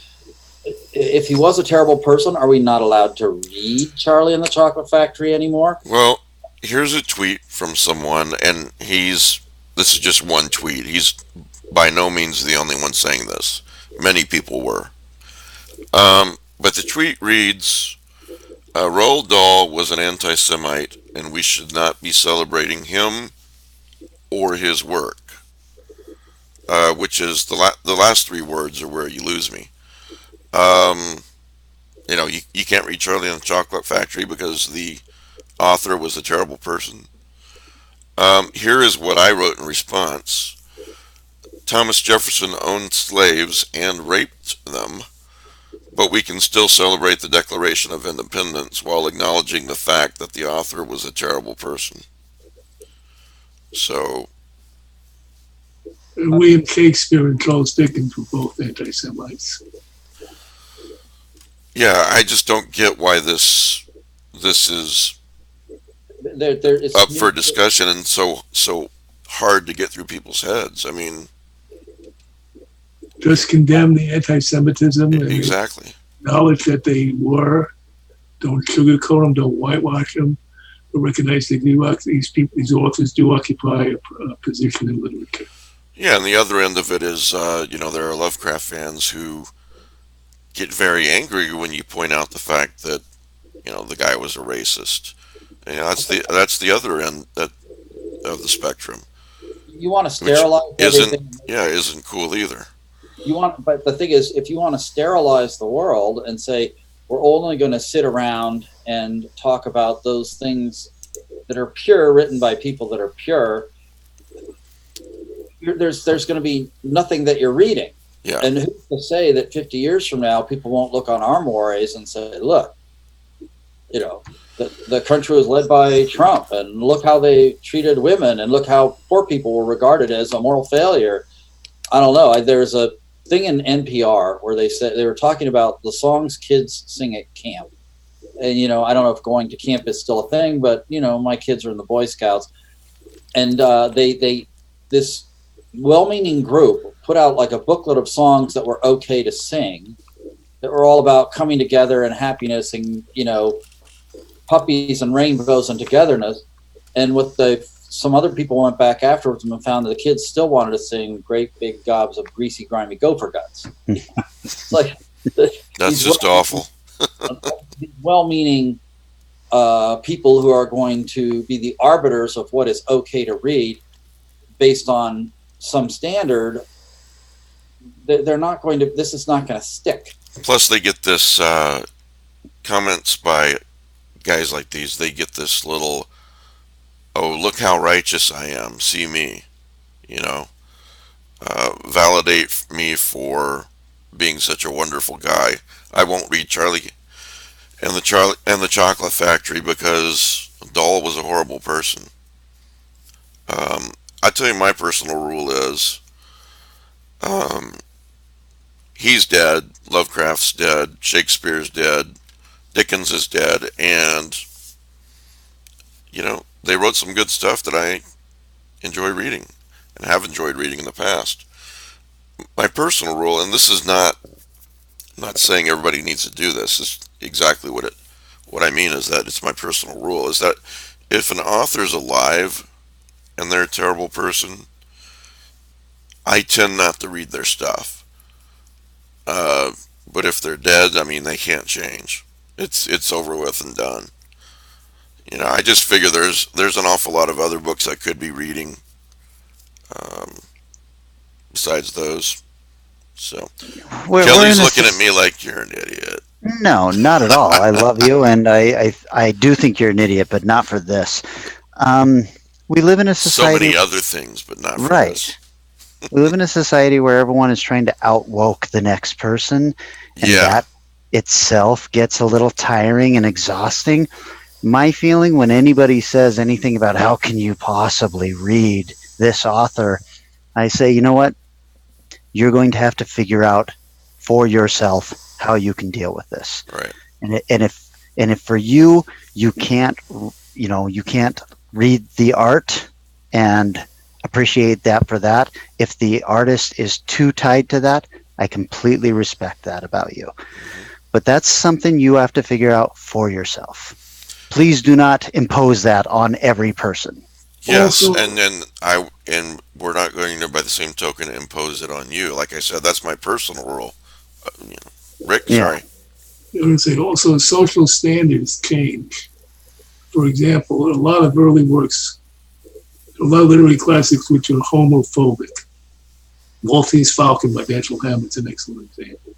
if he was a terrible person, are we not allowed to read Charlie and the Chocolate Factory anymore? Well, here's a tweet from someone, and this is just one tweet. He's by no means the only one saying this. Many people were. But the tweet reads, Roald Dahl was an anti-Semite, and we should not be celebrating him or his work. Which is the last three words are where you lose me. You can't read Charlie and the Chocolate Factory because the author was a terrible person. Here is what I wrote in response. Thomas Jefferson owned slaves and raped them, but we can still celebrate the Declaration of Independence while acknowledging the fact that the author was a terrible person. So, William Shakespeare and Charles Dickens were both anti-Semites. yeah, I just don't get why this is It's up for discussion and so hard to get through people's heads. I mean, Just condemn the anti-Semitism and exactly. acknowledge that they were. Don't sugarcoat them. Don't whitewash them. But recognize that these authors do occupy a position in literature. Yeah, and the other end of it is, there are Lovecraft fans who get very angry when you point out the fact that, the guy was a racist. That's the other end of the spectrum, you want to which sterilize everything. isn't cool either. But the thing is, if you want to sterilize the world and say we're only going to sit around and talk about those things that are pure, written by people that are pure, there's going to be nothing that you're reading. Yeah. And who's to say that 50 years from now people won't look on our mores and say, look, the country was led by Trump, and look how they treated women, and look how poor people were regarded as a moral failure. I don't know. There's a thing in NPR where they said they were talking about the songs kids sing at camp. And, I don't know if going to camp is still a thing, but, my kids are in the Boy Scouts. And this well-meaning group put out like a booklet of songs that were okay to sing, that were all about coming together and happiness and, puppies and rainbows and togetherness. And some other people went back afterwards and found that the kids still wanted to sing great big gobs of greasy, grimy gopher guts. It's like That's just awful. Well-meaning people who are going to be the arbiters of what is okay to read based on some standard, they're not going to. This is not going to stick. Plus, they get this comments by guys like these. They get this little, oh, look how righteous I am. See me, you know, validate me for being such a wonderful guy. I won't read Charlie and the Chocolate Factory because Dahl was a horrible person. I tell you, my personal rule is, um, he's dead, Lovecraft's dead, Shakespeare's dead, Dickens is dead, and they wrote some good stuff that I enjoy reading and have enjoyed reading in the past. My personal rule, and this is not saying everybody needs to do this. This is exactly what I mean is that it's my personal rule is that if an author's alive and they're a terrible person, I tend not to read their stuff. Uh, but if they're dead, I mean they can't change. It's over with and done. I just figure there's an awful lot of other books I could be reading um, besides those. So We're in Kelly's a looking at me like you're an idiot. no, not at all. I love you, and I do think you're an idiot, but not for this. Um, we live in a So society, many other things, but not for this. right? We live in a society where everyone is trying to outwoke the next person, and Yeah, that itself gets a little tiring and exhausting. My feeling when anybody says anything about how can you possibly read this author, I say, you know what? You're going to have to figure out for yourself how you can deal with this. right. And if for you you can't you can't read the art and appreciate that for that, if the artist is too tied to that, I completely respect that about you. hmm But that's something you have to figure out for yourself. Please do not impose that on every person. Yes, Also, and we're not going to, by the same token, impose it on you. Like I said, that's my personal rule. Rick, Yeah, sorry. I would say also social standards change. For example, a lot of early works, a lot of literary classics which are homophobic. Maltese Falcon by Dashiell Hammett's an excellent example.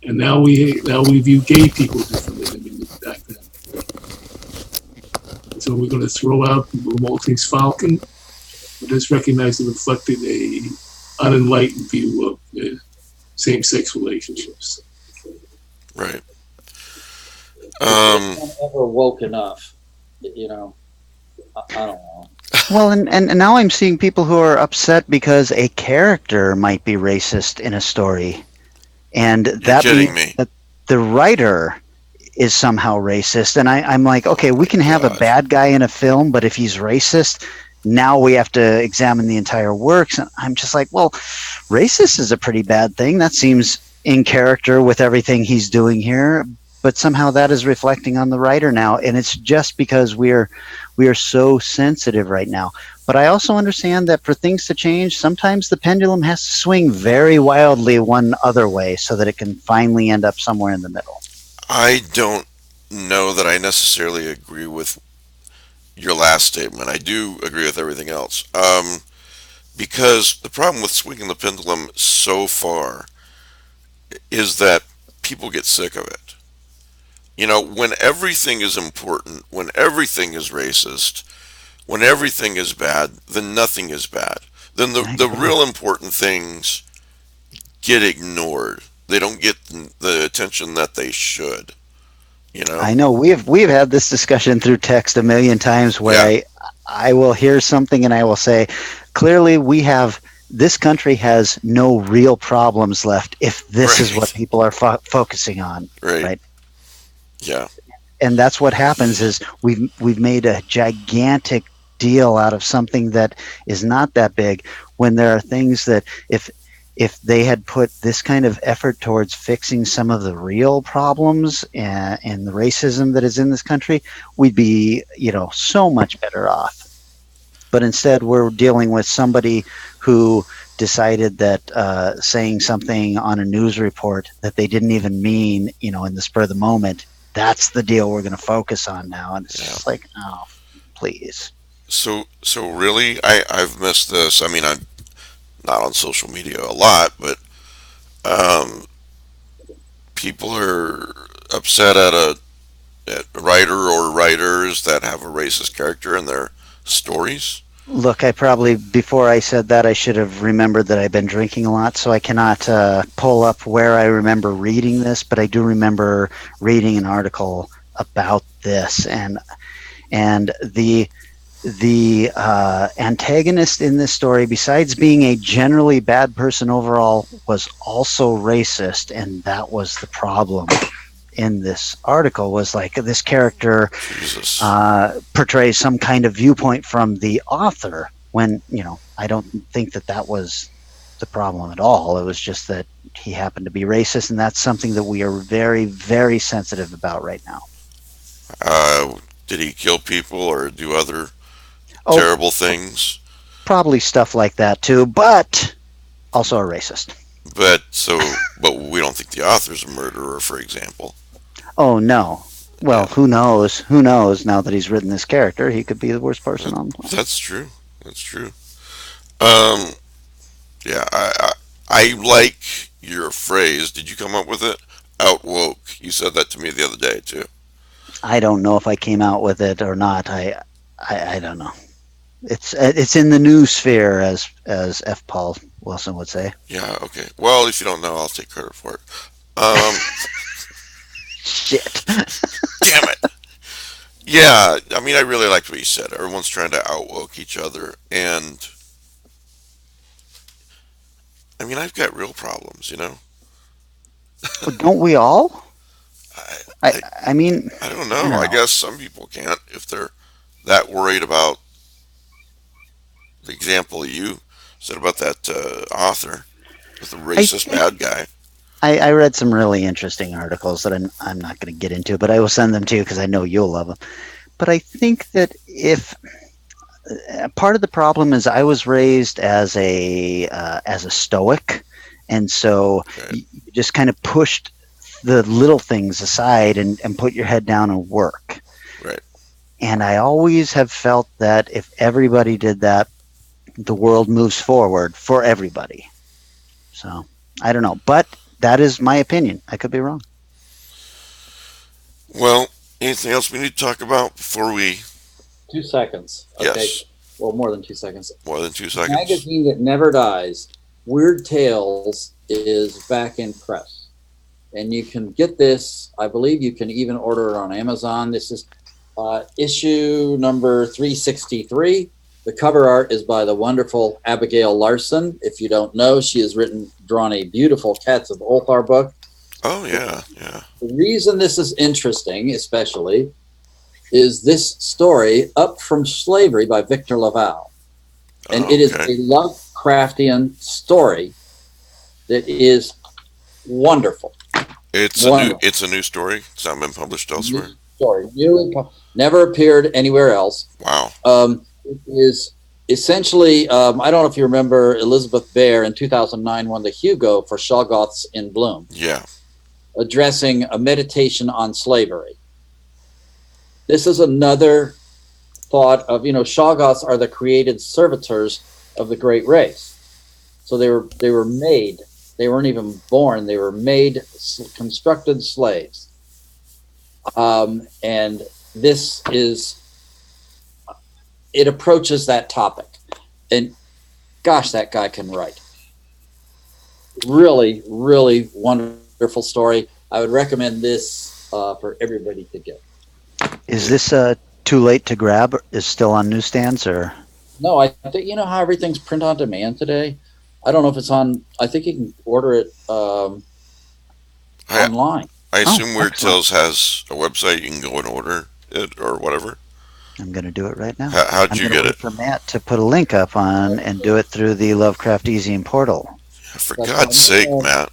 And now we view gay people differently than we did back then. So we're going to throw out the Maltese Falcon, but just recognize it reflected a unenlightened view of same-sex relationships. Right. It's Um, not ever woke enough. You know, I don't know. well, and now I'm seeing people who are upset because a character might be racist in a story, and you're that means kidding me. that the writer is somehow racist. And I'm like, Oh okay, we my can have a gosh. bad guy in a film, but if he's racist, now we have to examine the entire works. And I'm just like, well, racist is a pretty bad thing. That seems in character with everything he's doing here. But somehow that is reflecting on the writer now, and it's just because we are so sensitive right now. But I also understand that for things to change, sometimes the pendulum has to swing very wildly one other way so that it can finally end up somewhere in the middle. I don't know that I necessarily agree with your last statement. I do agree with everything else. Because the problem with swinging the pendulum so far is that people get sick of it. When everything is important, when everything is racist, when everything is bad, then nothing is bad. Then the, I the agree. real important things get ignored. They don't get the attention that they should, you know? I know we've had this discussion through text a million times where Yeah, I will hear something and I will say, clearly we have this country has no real problems left if this is what right, people are focusing on, right. right? Yeah, And that's what happens is we've made a gigantic deal out of something that is not that big when there are things that if they had put this kind of effort towards fixing some of the real problems and the racism that is in this country, we'd be, so much better off. But instead, we're dealing with somebody who decided that saying something on a news report that they didn't even mean, in the spur of the moment, that's the deal we're going to focus on now. And it's yeah. just like, oh, please. So really, I've missed this. I mean, I'm not on social media a lot, but um, people are upset at a writer or writers that have a racist character in their stories. Look, I probably, before I said that, I should have remembered that I've been drinking a lot, so I cannot pull up where I remember reading this, but I do remember reading an article about this, and the antagonist in this story, besides being a generally bad person overall, was also racist, and that was the problem in this article. Was like this character Jesus. portrays some kind of viewpoint from the author, when I don't think that was the problem at all. It was just that he happened to be racist, and that's something that we are very, very sensitive about right now. Did he kill people or do other Oh, terrible things? probably stuff like that too, but also a racist. But we don't think the author's a murderer, for example. Oh no. Well, Yeah, who knows? Who knows? Now that he's written this character, he could be the worst person on the planet. that's true. That's true. Um, yeah, I like your phrase. Did you come up with it? Outwoke. You said that to me the other day too. I don't know if I came out with it or not. I don't know. It's in the new sphere, as F. Paul Wilson would say. Yeah. Okay. Well, if you don't know, I'll take credit for it. Um, Shit. damn it. Yeah. I mean, I really liked what you said. Everyone's trying to outwoke each other, and I mean, I've got real problems. Well, don't we all? I, I I, I mean, I don't I know. don't I know. guess some people can't if they're that worried about the example you said about that author with the I racist think bad guy. I read some really interesting articles that I'm not going to get into, but I will send them to you because I know you'll love them. But I think that if part of the problem is I was raised as a stoic, and so Okay. you just kind of pushed the little things aside and put your head down and work. Right. And I always have felt that if everybody did that, the world moves forward for everybody. So I don't know, but that is my opinion. I could be wrong. Well, anything else we need to talk about before we? 2 seconds. Okay. Yes. Well, more than 2 seconds. More than 2 seconds. Magazine that never dies. Weird Tales is back in press, and you can get this. I believe you can even order it on Amazon. This is issue number 363. The cover art is by the wonderful Abigail Larson. If you don't know, she has drawn a beautiful Cats of Ulthar book. Oh yeah, yeah. The reason this is interesting, especially, is this story, Up from Slavery by Victor Laval. And Oh, it is okay. a Lovecraftian story that is wonderful. It's Wonderful. a new story. It's not been published elsewhere. New story. Never appeared anywhere else. Wow. It is essentially, I don't know if you remember, Elizabeth Bear in 2009 won the Hugo for Shoggoths in Bloom, Yeah. addressing a meditation on slavery. This is another thought of, Shoggoths are the created servitors of the great race. So they were made. They weren't even born. They were made, constructed slaves. And this it approaches that topic. And gosh, that guy can write. Really, really wonderful story. I would recommend this for everybody to get. Is this too late to grab? Is still on newsstands or? No, I think you know how everything's print on demand today. I don't know if it's on. I think you can order it I online. I assume Weird excellent. Tales has a website you can go and order it or whatever. I'm going to do it right now. How'd I'm you going to get wait it? for Matt to put a link up on and do it through the Lovecraft Easy portal. For That's God's sake, Matt.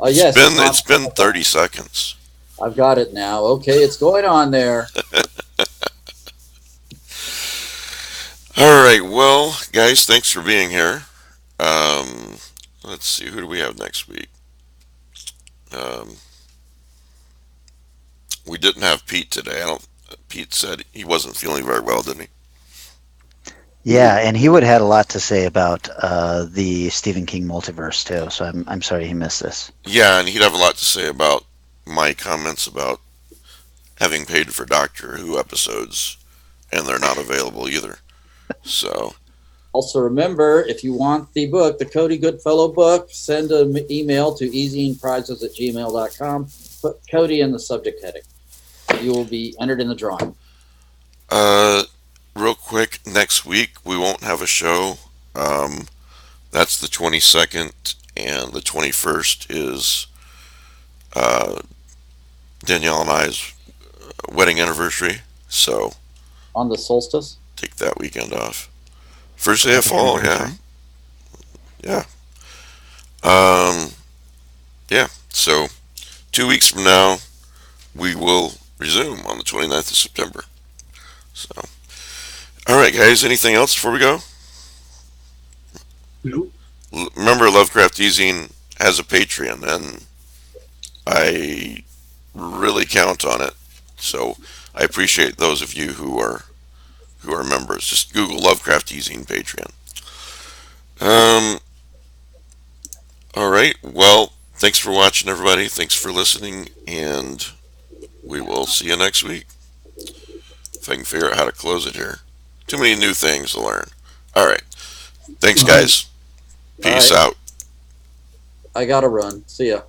Yes, It's been 30 seconds. I've got it now. Okay, it's going on there. All right. Well, guys, thanks for being here. Um, let's see. Who do we have next week? Um, we didn't have Pete today. Pete said he wasn't feeling very well, didn't he? Yeah, and he would have had a lot to say about the Stephen King multiverse too. So I'm sorry he missed this. Yeah, and he'd have a lot to say about my comments about having paid for Doctor Who episodes, and they're not available either. So, Also, remember, if you want the book, the Cody Goodfellow book, send an email to easyingprizes@gmail.com. Put Cody in the subject heading. You will be entered in the drawing. real quick, next week we won't have a show. That's the 22nd, and the 21st is Danielle and I's wedding anniversary. So On the solstice? take that weekend off. First day of fall, yeah. Yeah. Um, yeah. So 2 weeks from now, we will resume on the 29th of September. So, all right, guys. Anything else before we go? Nope. Remember, Lovecraft Easing has a Patreon, and I really count on it. So I appreciate those of you who are members. Just Google Lovecraft Easing Patreon. All right. Well, thanks for watching, everybody. Thanks for listening, and we will see you next week. If I can figure out how to close it here. Too many new things to learn. All right. Thanks, guys. Peace All right. out. I gotta run. See ya.